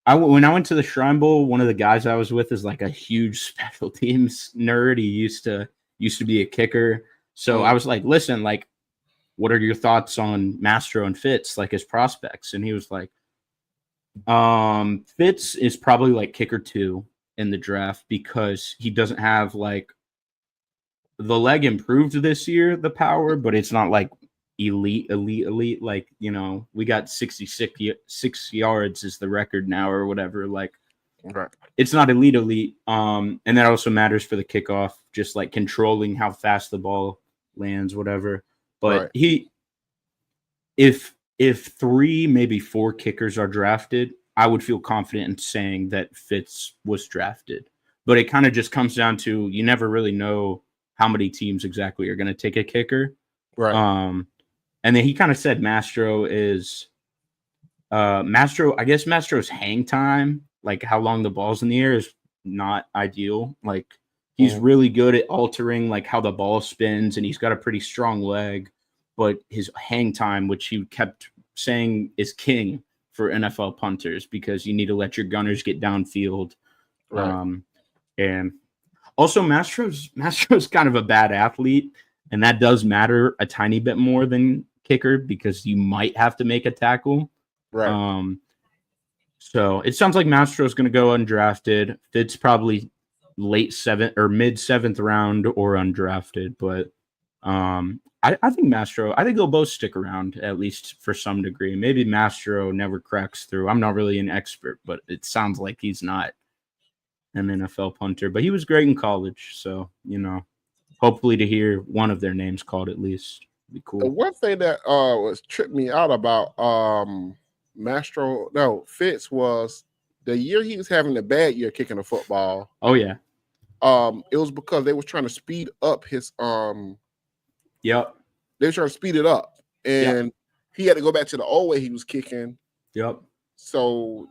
When I went to the Shrine Bowl, one of the guys I was with is like a huge special teams nerd. He used to be a kicker. So I was like, listen, like, what are your thoughts on Mastro and Fitz, like his prospects? And he was like, Fitz is probably like kicker 2 in the draft because he doesn't have like the leg improved this year, the power, but it's not like elite like we got 66 yards is the record now or whatever, like it's not elite and that also matters for the kickoff, just like controlling how fast the ball lands, whatever. But if 3 maybe 4 kickers are drafted, I would feel confident in saying that Fitz was drafted. But it kind of just comes down to you never really know how many teams exactly are going to take a kicker, and then he kind of said Mastro is I guess Mastro's hang time, like how long the ball's in the air, is not ideal. Like he's really good at altering like how the ball spins, and he's got a pretty strong leg. but his hang time, which he kept saying is king for NFL punters, because you need to let your gunners get downfield. Right. And also Mastro's kind of a bad athlete, and that does matter a tiny bit more than kicker, because you might have to make a tackle. Right. So it sounds like Mastro's going to go undrafted. Fitz probably late 7th or mid 7th round or undrafted, but I think Mastro, I think they'll both stick around, at least for some degree. Maybe Mastro never cracks through. I'm not really an expert, but it sounds like he's not an NFL punter, but he was great in college. So, hopefully to hear one of their names called at least. Be cool. The one thing that was tripped me out about Fitz was the year he was having a bad year kicking the football. Oh yeah. It was because they was trying to speed up his Yep. They were trying to speed it up, and he had to go back to the old way he was kicking. Yep. So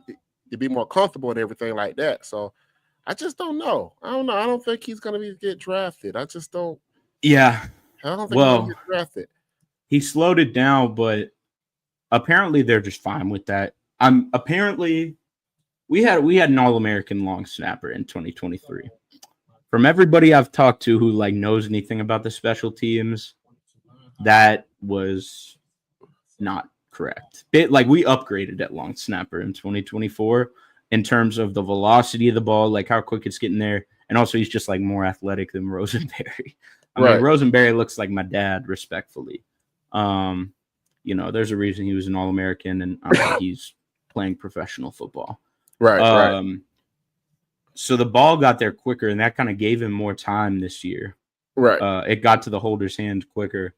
to be more comfortable and everything like that. So I just don't know. I don't know. I don't think he's gonna get drafted. I just don't. Yeah. I don't think he's gonna get drafted. He slowed it down, but apparently they're just fine with that. Apparently we had an All-American long snapper in 2023. From everybody I've talked to who knows anything about the special teams, that was not correct. We upgraded at long snapper in 2024 in terms of the velocity of the ball, how quick it's getting there, and also he's just more athletic than Rosenberry. I mean, Rosenberry looks like my dad, respectfully. There's a reason he was an All-American, and he's playing professional football. Right. So the ball got there quicker, and that kind of gave him more time this year. Right. It got to the holder's hand quicker.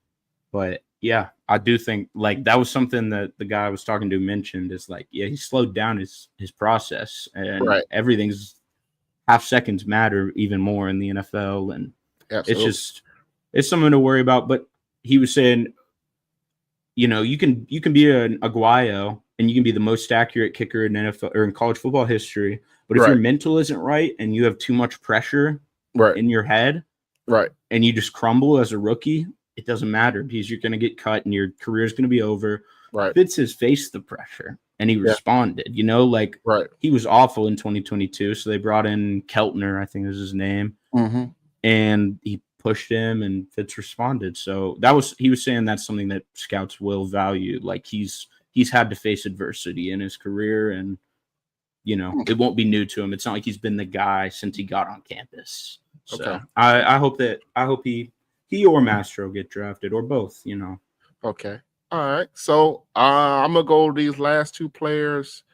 But yeah, I do think that was something that the guy I was talking to mentioned is he slowed down his process, and everything's half seconds matter even more in the NFL. And Absolutely. it's something to worry about. But he was saying, you can be an Aguayo and you can be the most accurate kicker in NFL or in college football history. But if your mental isn't right and you have too much pressure in your head, and you just crumble as a rookie, it doesn't matter, because you're going to get cut and your career is going to be over. Fitz has faced the pressure and he responded. He was awful in 2022, so they brought in Keltner, I think was his name, and he pushed him, and Fitz responded. So he was saying that's something that scouts will value. He's had to face adversity in his career, and it won't be new to him. It's not like he's been the guy since he got on campus. So okay. I hope he or Mastro get drafted, or both. Okay. All right. So I'm gonna go these last two players.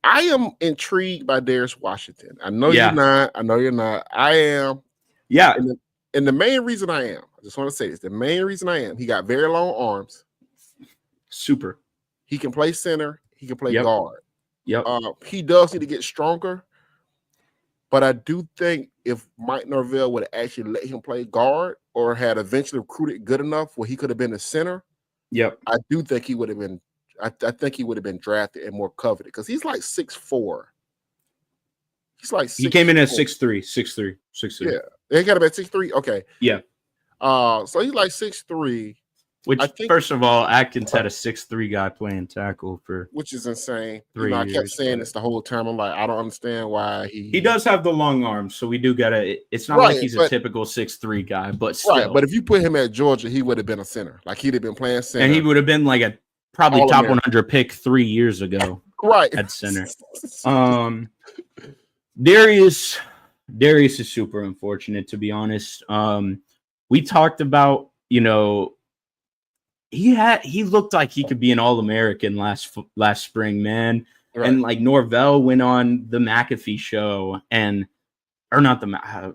I am intrigued by Darius Washington. I know you're not. I am. Yeah. And the main reason I am, I just want to say this. The main reason I am, he got very long arms. Super. He can play center. He can play guard. Yep. He does need to get stronger. But I do think if Mike Norvell would have actually let him play guard, or had eventually recruited good enough where he could have been a center, I do think he would have been. I think he would have been drafted and more coveted, because he's 6'4". He's he came in at 6'3". 6'3". Yeah, they got him at 6'3". Okay. Yeah. So he's 6'3". Which, first of all, Atkins had a 6'3" guy playing tackle which is insane. 3 years. I kept saying this the whole time. I'm I don't understand why he does have the long arms, so we do gotta. It's not like he's a typical 6'3" guy, but still. But if you put him at Georgia, he would have been a center. He'd have been playing center, and he would have been a probably top 100 pick 3 years ago. At center. Darius is super unfortunate, to be honest. We talked about he looked like he could be an All-American last spring, man. And Norvell went on the McAfee show, or not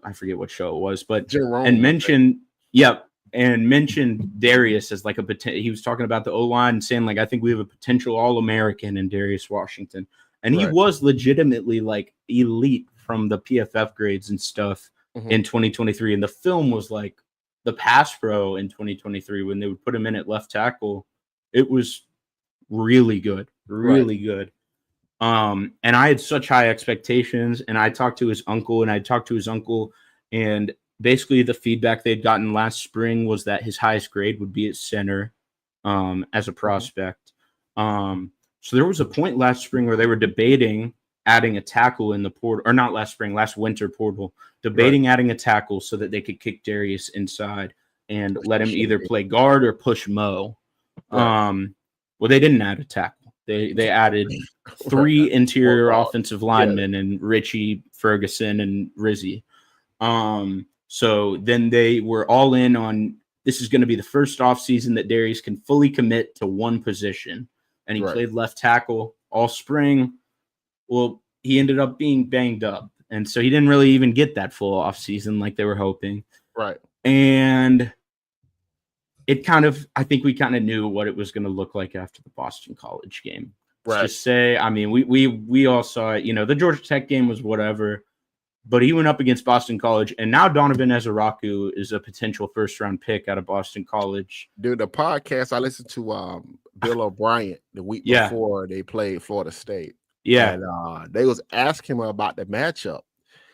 I forget what show it was, but Jerome, mentioned Darius as he was talking about the O-line and saying I think we have a potential All-American in Darius Washington. And he was legitimately elite from the PFF grades and stuff in 2023. And the film was the pass pro in 2023 when they would put him in at left tackle. It was really good, good. And I had such high expectations, and I talked to his uncle, and basically the feedback they'd gotten last spring was that his highest grade would be at center as a prospect. So there was a point last spring where they were debating adding a tackle in the portal, or not last spring, last winter portal, debating adding a tackle so that they could kick Darius inside and let him either play guard or push Mo. Well, they didn't add a tackle. They added 3 interior offensive linemen and Richie, Ferguson, and Rizzi. So then they were all in on this is going to be the first offseason that Darius can fully commit to one position. And he played left tackle all spring. Well, he ended up being banged up. And so he didn't really even get that full offseason like they were hoping. Right. And it kind of, I think we kind of knew what it was going to look like after the Boston College game. Let's just say, I mean, we all saw it. You know, the Georgia Tech game was whatever. But he went up against Boston College, and now Donovan Ezeraku is a potential first-round pick out of Boston College. Dude, the podcast I listened to Bill O'Brien the week before they played Florida State. Yeah. And they was asking him about the matchup.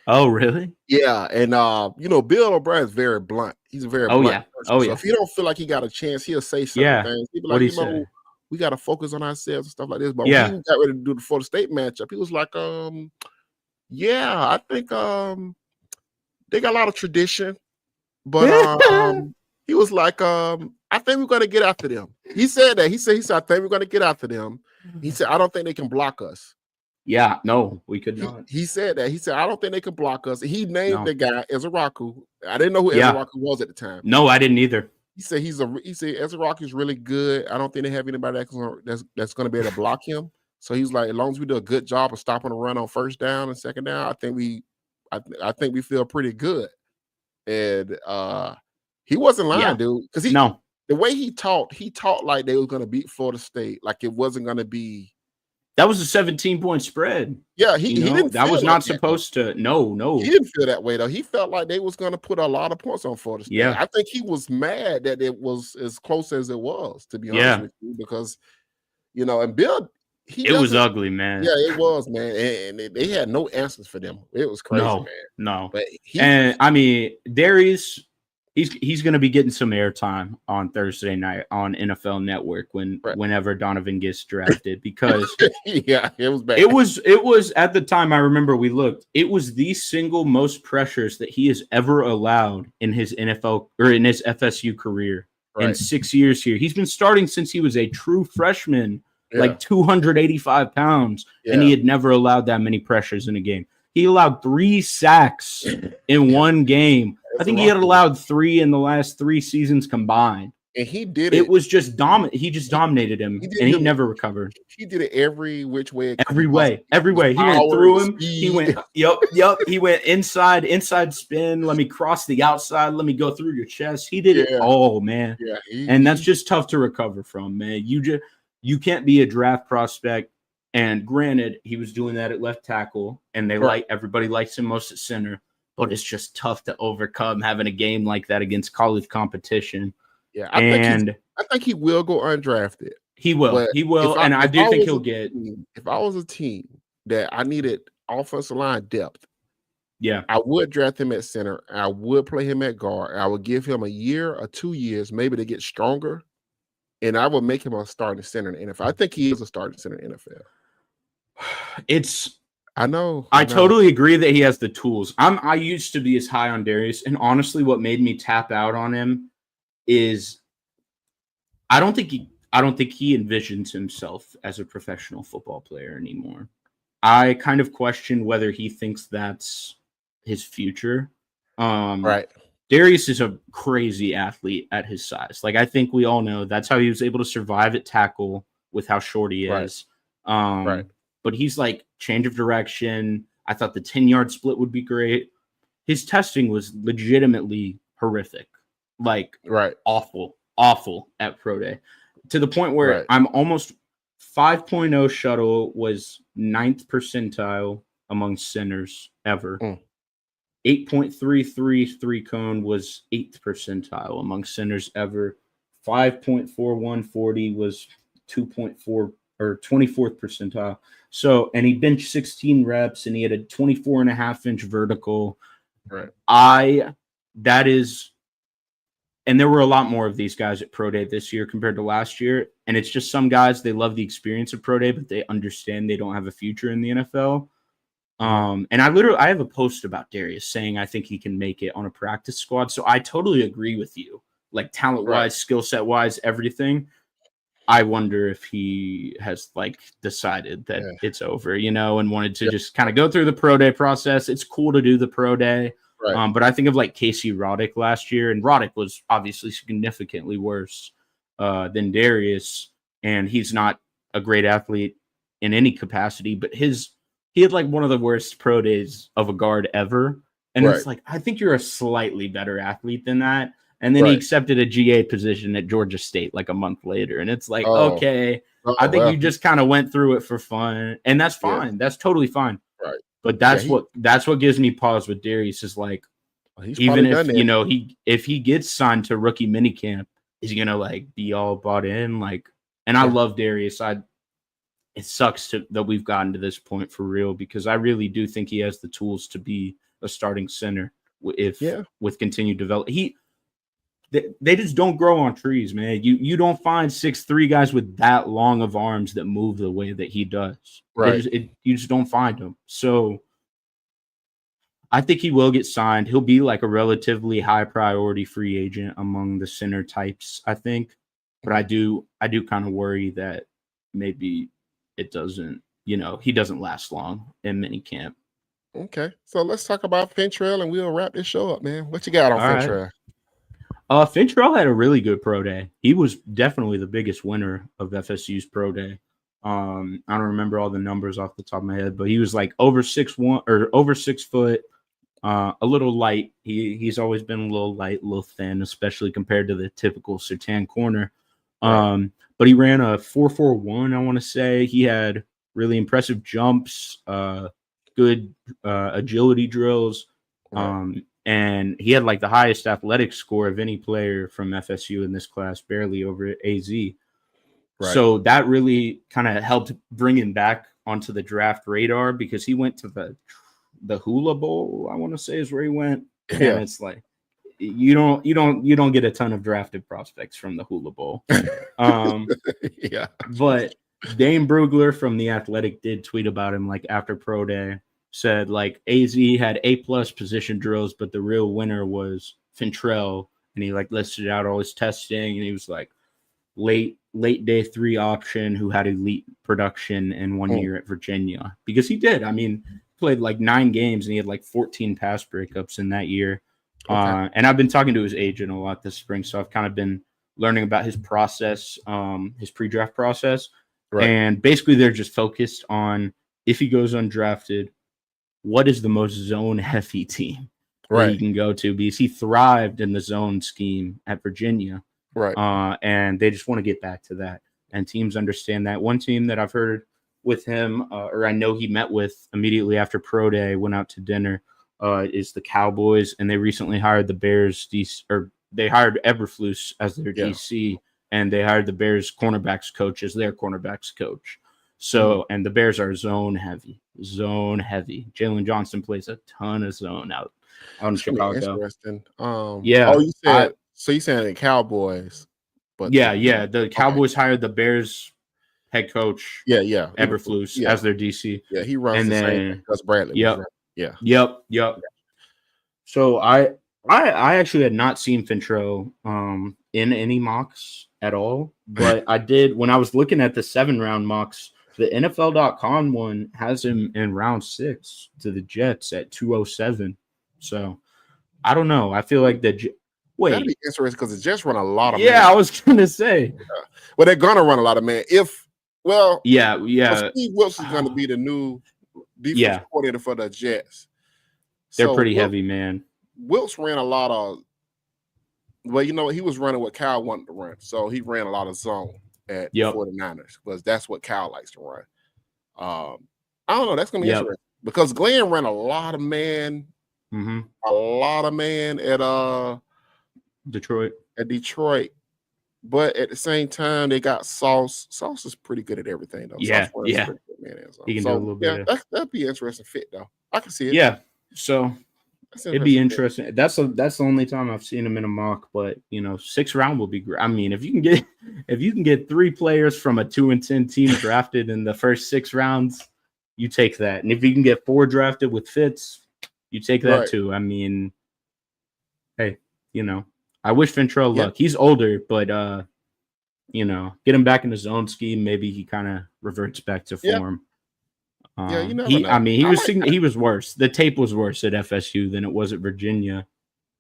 Oh, really? Yeah. And, you know, Bill O'Brien is very blunt. He's a very blunt person. So if he don't feel like he got a chance, he'll say certain things. He'll be like, you know, we got to focus on ourselves and stuff like this. But when he got ready to do the Florida State matchup, he was like, yeah, I think they got a lot of tradition, but he was like, I think we're gonna get after them. He said that. He said, I think we're gonna get after them. He said, I don't think they can block us. Yeah, no, we could not. He said that. He said, I don't think they can block us. He named the guy Ezeraku. I didn't know who Ezeraku was at the time. No, I didn't either. He said Ezeraku is really good. I don't think they have anybody that's gonna be able to block him. So he's like, as long as we do a good job of stopping the run on first down and second down, I think we feel pretty good. And he wasn't lying, dude. Because the way he talked like they was gonna beat Florida State, like it wasn't gonna be. That was a 17-point spread. Yeah, he didn't. That was not supposed to. No, he didn't feel that way though. He felt like they was gonna put a lot of points on Florida State. Yeah, I think he was mad that it was as close as it was. To be honest with you, because you know, and Bill. It was ugly, man. Yeah, it was, man. And they had no answers for them. It was crazy, man. No. But I mean, Darius, he's going to be getting some airtime on Thursday night on NFL Network whenever Donovan gets drafted because it was bad. It was at the time I remember we looked. It was the single most pressures that he has ever allowed in his NFL or in his FSU career in 6 years here. He's been starting since he was a true freshman. Like 285 pounds, and he had never allowed that many pressures in a game. He allowed 3 sacks in one game. I think he had allowed 3 in the last 3 seasons combined. And he did it. It was just dominant. He just dominated him, and he never recovered. He did it every which way. Every way. He went through him. He went, yep. He went inside spin. Let me cross the outside. Let me go through your chest. He did it all, man. Yeah, and that's just tough to recover from, man. You can't be a draft prospect. And granted, he was doing that at left tackle, and everybody likes him most at center. But it's just tough to overcome having a game like that against college competition. Yeah, I think he will go undrafted. He will. And I do think he'll get. If I was a team that I needed offensive line depth, I would draft him at center. I would play him at guard. I would give him a year or 2 years, maybe to get stronger. And I would make him a starting center in the NFL. I think he is a starting center in the NFL. I know. I totally agree that he has the tools. I used to be as high on Darius, and honestly, what made me tap out on him is I don't think he envisions himself as a professional football player anymore. I kind of question whether he thinks that's his future. Darius is a crazy athlete at his size. Like, I think we all know that's how he was able to survive at tackle with how short he is. But he's like change of direction. I thought the 10-yard split would be great. His testing was legitimately horrific. Like awful at Pro Day. To the point where I'm almost 5.0 shuttle was 9th percentile among centers ever. 8.33 3-cone was 8th percentile among centers ever. 5.41 40 was 2.4 or 24th percentile. So, and he benched 16 reps and he had a 24.5-inch vertical. I that is, and there were a lot more of these guys at Pro Day this year compared to last year. And it's just some guys, they love the experience of Pro Day, but they understand they don't have a future in the NFL. And I have a post about Darius saying I think he can make it on a practice squad. So I totally agree with you. Like talent wise, skill set wise, everything. I wonder if he has like decided that it's over, and wanted to just kind of go through the Pro Day process. It's cool to do the Pro Day. But I think of like Casey Roddick last year, and Roddick was obviously significantly worse than Darius, and he's not a great athlete in any capacity, but he had like one of the worst pro days of a guard ever. And it's like, I think you're a slightly better athlete than that. And then he accepted a GA position at Georgia State like a month later. And it's like, okay, I think you just kind of went through it for fun. And that's fine. Yeah. That's totally fine. Right. But that's what gives me pause with Darius is like, even if, if he gets signed to rookie minicamp, is he going to like be all bought in? Like, and I love Darius. It sucks that we've gotten to this point for real, because I really do think he has the tools to be a starting center with continued development. They just don't grow on trees, man. You don't find 6'3" guys with that long of arms that move the way that he does. Right. You just don't find them. So I think he will get signed. He'll be like a relatively high priority free agent among the center types, I think. But I do kind of worry that maybe it doesn't, he doesn't last long in minicamp. Okay. So let's talk about Fentrell and we'll wrap this show up, man. What you got on Fentrell? Fentrell had a really good pro day. He was definitely the biggest winner of FSU's pro day. I don't remember all the numbers off the top of my head, but he was like over 6'1" or over 6 foot, a little light. He's always been a little light, a little thin, especially compared to the typical Sertan corner. But he ran a 4.41, I want to say. He had really impressive jumps, good agility drills. And he had like the highest athletic score of any player from FSU in this class, barely over at AZ. So that really kind of helped bring him back onto the draft radar, because he went to the Hula Bowl, I want to say is where he went. And it's like, you don't get a ton of drafted prospects from the Hula Bowl. But Dane Brugler from The Athletic did tweet about him like after pro day, said like AZ had A+ position drills, but the real winner was Fentrell. And he like listed out all his testing, and he was like late day 3 option who had elite production in 1 year at Virginia, because he did. I mean, played like 9 games and he had like 14 pass breakups in that year. And I've been talking to his agent a lot this spring, so I've kind of been learning about his process, his pre-draft process. And basically they're just focused on, if he goes undrafted, what is the most zone-heavy team that he can go to, because he thrived in the zone scheme at Virginia. And they just want to get back to that. And teams understand that. One team that I've heard with him, or I know he met with immediately after pro day, went out to dinner, is the Cowboys, and they recently hired the Bears they hired Eberflus as their DC, and they hired the Bears cornerbacks coach as their cornerbacks coach. So, and the Bears are zone heavy. Jalen Johnson plays a ton of zone out in Chicago. Interesting. You said so. You saying the Cowboys? But the Cowboys hired the Bears head coach. Eberflus as their DC. Yeah, he runs and the same as Bradley. Yep. So I actually had not seen Fentrell in any mocks at all, but I did when I was looking at the 7-round mocks. The NFL.com one has him in round 6 to the Jets at 207. So I don't know. I feel like that'd be interesting, because the Jets run a lot of man. I was gonna say. Well, they're gonna run a lot of man. Steve Wilson's gonna be the new defensive coordinator for the Jets. They're pretty heavy, man. Wilts ran a lot of. Well, he was running what Kyle wanted to run, so he ran a lot of zone at 49ers, because that's what Kyle likes to run. I don't know. That's gonna be interesting, because Glenn ran a lot of man. A lot of man at Detroit. But at the same time, they got Sauce. Sauce is pretty good at everything, though. He can do a little bit. That'd be an interesting fit, though. I can see it. Yeah. So That's It'd be interesting. interesting. That's the only time I've seen him in a mock, but 6th round will be great. I mean, if you can get 3 players from a 2-10 team drafted in the first 6 rounds, you take that. And if you can get 4 drafted with fits, you take that Right. too. I mean, hey, I wish Fentrell Yeah. luck. He's older, but get him back in his own scheme. Maybe he kind of reverts back to Yeah. form. Yeah. You never know. He was worse. The tape was worse at FSU than it was at Virginia.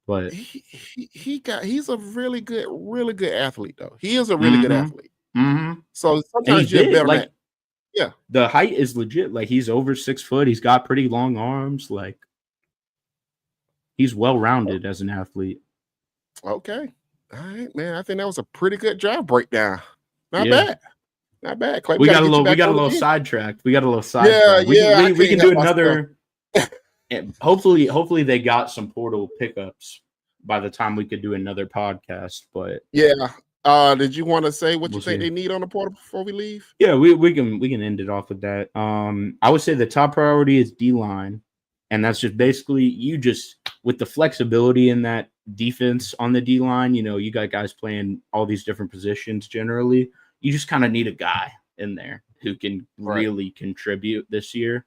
But he's a really good athlete though. He is a really good athlete. So and sometimes he's you're big. better Like, at. Yeah. the height is legit. Like, he's over 6 foot. He's got pretty long arms. Like, he's well rounded as an athlete. Okay. All right, man. I think that was a pretty good job breakdown. Not Yeah. bad. Clay, We got a get you little back on again. sidetracked. We I can can't do help myself. another. Hopefully they got some portal pickups by the time we could do another podcast. But Yeah. Did you want to say what we'll you think see. they need on the portal before we leave? Yeah, we can end it off with that. I would say the top priority is D-line, and that's just basically you just with the flexibility in that defense on the D-line. You got guys playing all these different positions generally. You just kind of need a guy in there who can really contribute this year.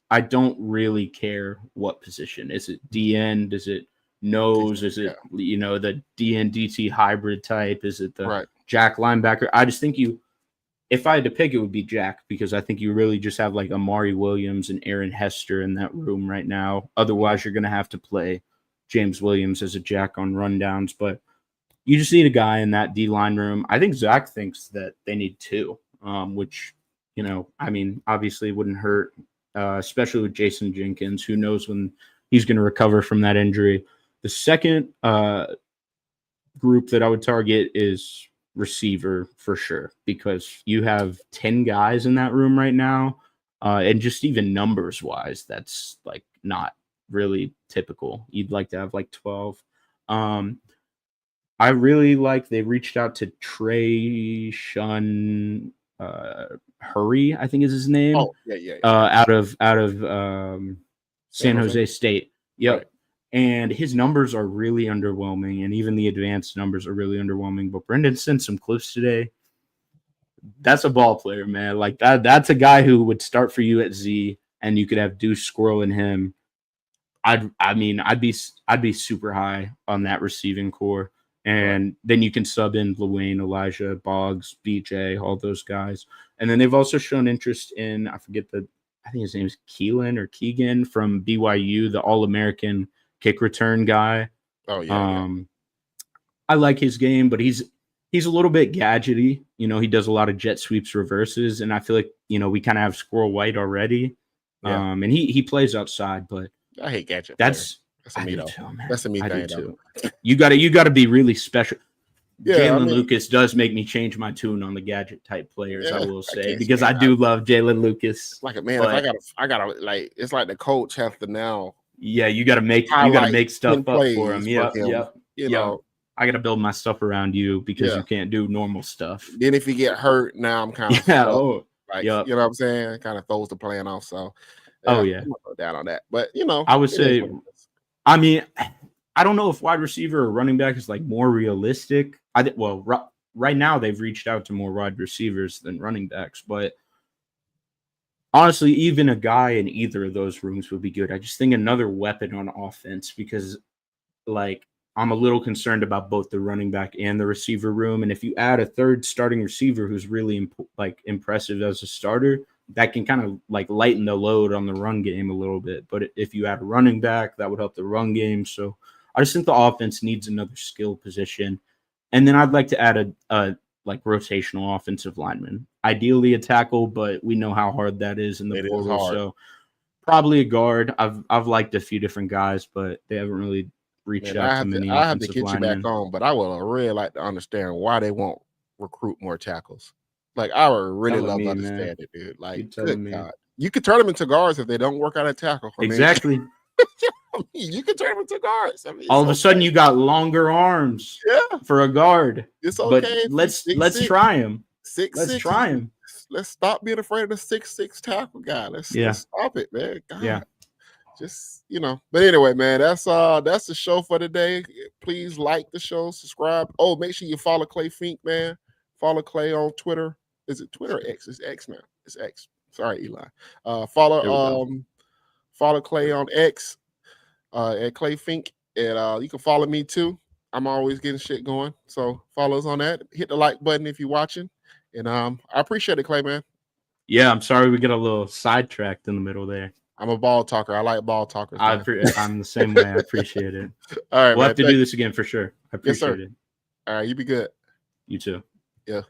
I don't really care what position. Is it D-end? Is it nose? Is it, the D-end DT hybrid type? Is it the Jack linebacker? I just think if I had to pick, it would be Jack, because I think you really just have like Amari Williams and Aaron Hester in that room right now. Otherwise, you're going to have to play James Williams as a Jack on rundowns, but you just need a guy in that D-line room. I think Zach thinks that they need 2, which, obviously wouldn't hurt, especially with Jason Jenkins. Who knows when he's going to recover from that injury. The second group that I would target is receiver for sure, because you have 10 guys in that room right now, and just even numbers wise, that's like not really typical. You'd like to have like 12. I really like they reached out to Trey Shun Hurry, I think is his name. Oh, yeah. Out of San Jose State. Yep. Right. And his numbers are really underwhelming, and even the advanced numbers are really underwhelming. But Brendan sent some clips today. That's a ball player, man. Like that's a guy who would start for you at Z, and you could have Deuce Squirrel in him. I'd be super high on that receiving core. And then you can sub in Dwayne, Elijah, Boggs, BJ, all those guys. And then they've also shown interest in, I think his name is Keegan from BYU, the All-American kick return guy. Oh, yeah. I like his game, but he's a little bit gadgety. He does a lot of jet sweeps, reverses, and I feel like, we kind of have Squirrel White already. Yeah. And he plays outside, but I hate gadget. That's a me though. Too, man. That's a me thing too. You got to be really special. Yeah, Jalen Lucas does make me change my tune on the gadget type players. I will say, because I do love Jalen Lucas. Like, man, if I gotta like, it's like the coach has to now. Yeah, you got to make stuff up for him. Yep. You know, I got to build my stuff around you because you can't do normal stuff. Then if you get hurt, now I'm kind of you know what I'm saying? Kind of throws the plan off. So. I'm gonna go down on that, but I would say, I don't know if wide receiver or running back is like more realistic. Right now they've reached out to more wide receivers than running backs, but honestly, even a guy in either of those rooms would be good. I just think another weapon on offense, because like I'm a little concerned about both the running back and the receiver room, and if you add a third starting receiver who's really impressive as a starter, that can kind of like lighten the load on the run game a little bit. But if you add a running back, that would help the run game. So I just think the offense needs another skill position. And then I'd like to add a like rotational offensive lineman, ideally a tackle, but we know how hard that is in the portal. So probably a guard. I've liked a few different guys, but they haven't really reached out to many. I have to get you back on, but I would really like to understand why they won't recruit more tackles. Like, I would really love to understand it, dude. Like, good God. You could turn them into guards if they don't work out at tackle. Exactly. You can turn them into guards. All of a sudden, you got longer arms. Yeah. For a guard. It's okay. But let's try him. Let's try him. Let's stop being afraid of the 6'6" tackle guy. Let's stop it, man. God. Yeah. just but anyway, man, that's the show for today. Please like the show, subscribe. Oh, make sure you follow Clay Fink, man. Follow Clay on Twitter. Is it Twitter or X? It's X now. It's X. Sorry, Eli. There we go. Follow Clay on X at Clay Fink, and you can follow me too. I'm always getting shit going, so follow us on that. Hit the like button if you're watching, and I appreciate it, Clay, man. Yeah, I'm sorry we get a little sidetracked in the middle there. I'm a ball talker. I like ball talkers. I'm the same way. I appreciate it. All right, we'll have to do this again for sure. I appreciate it. All right, you be good. You too. Yeah.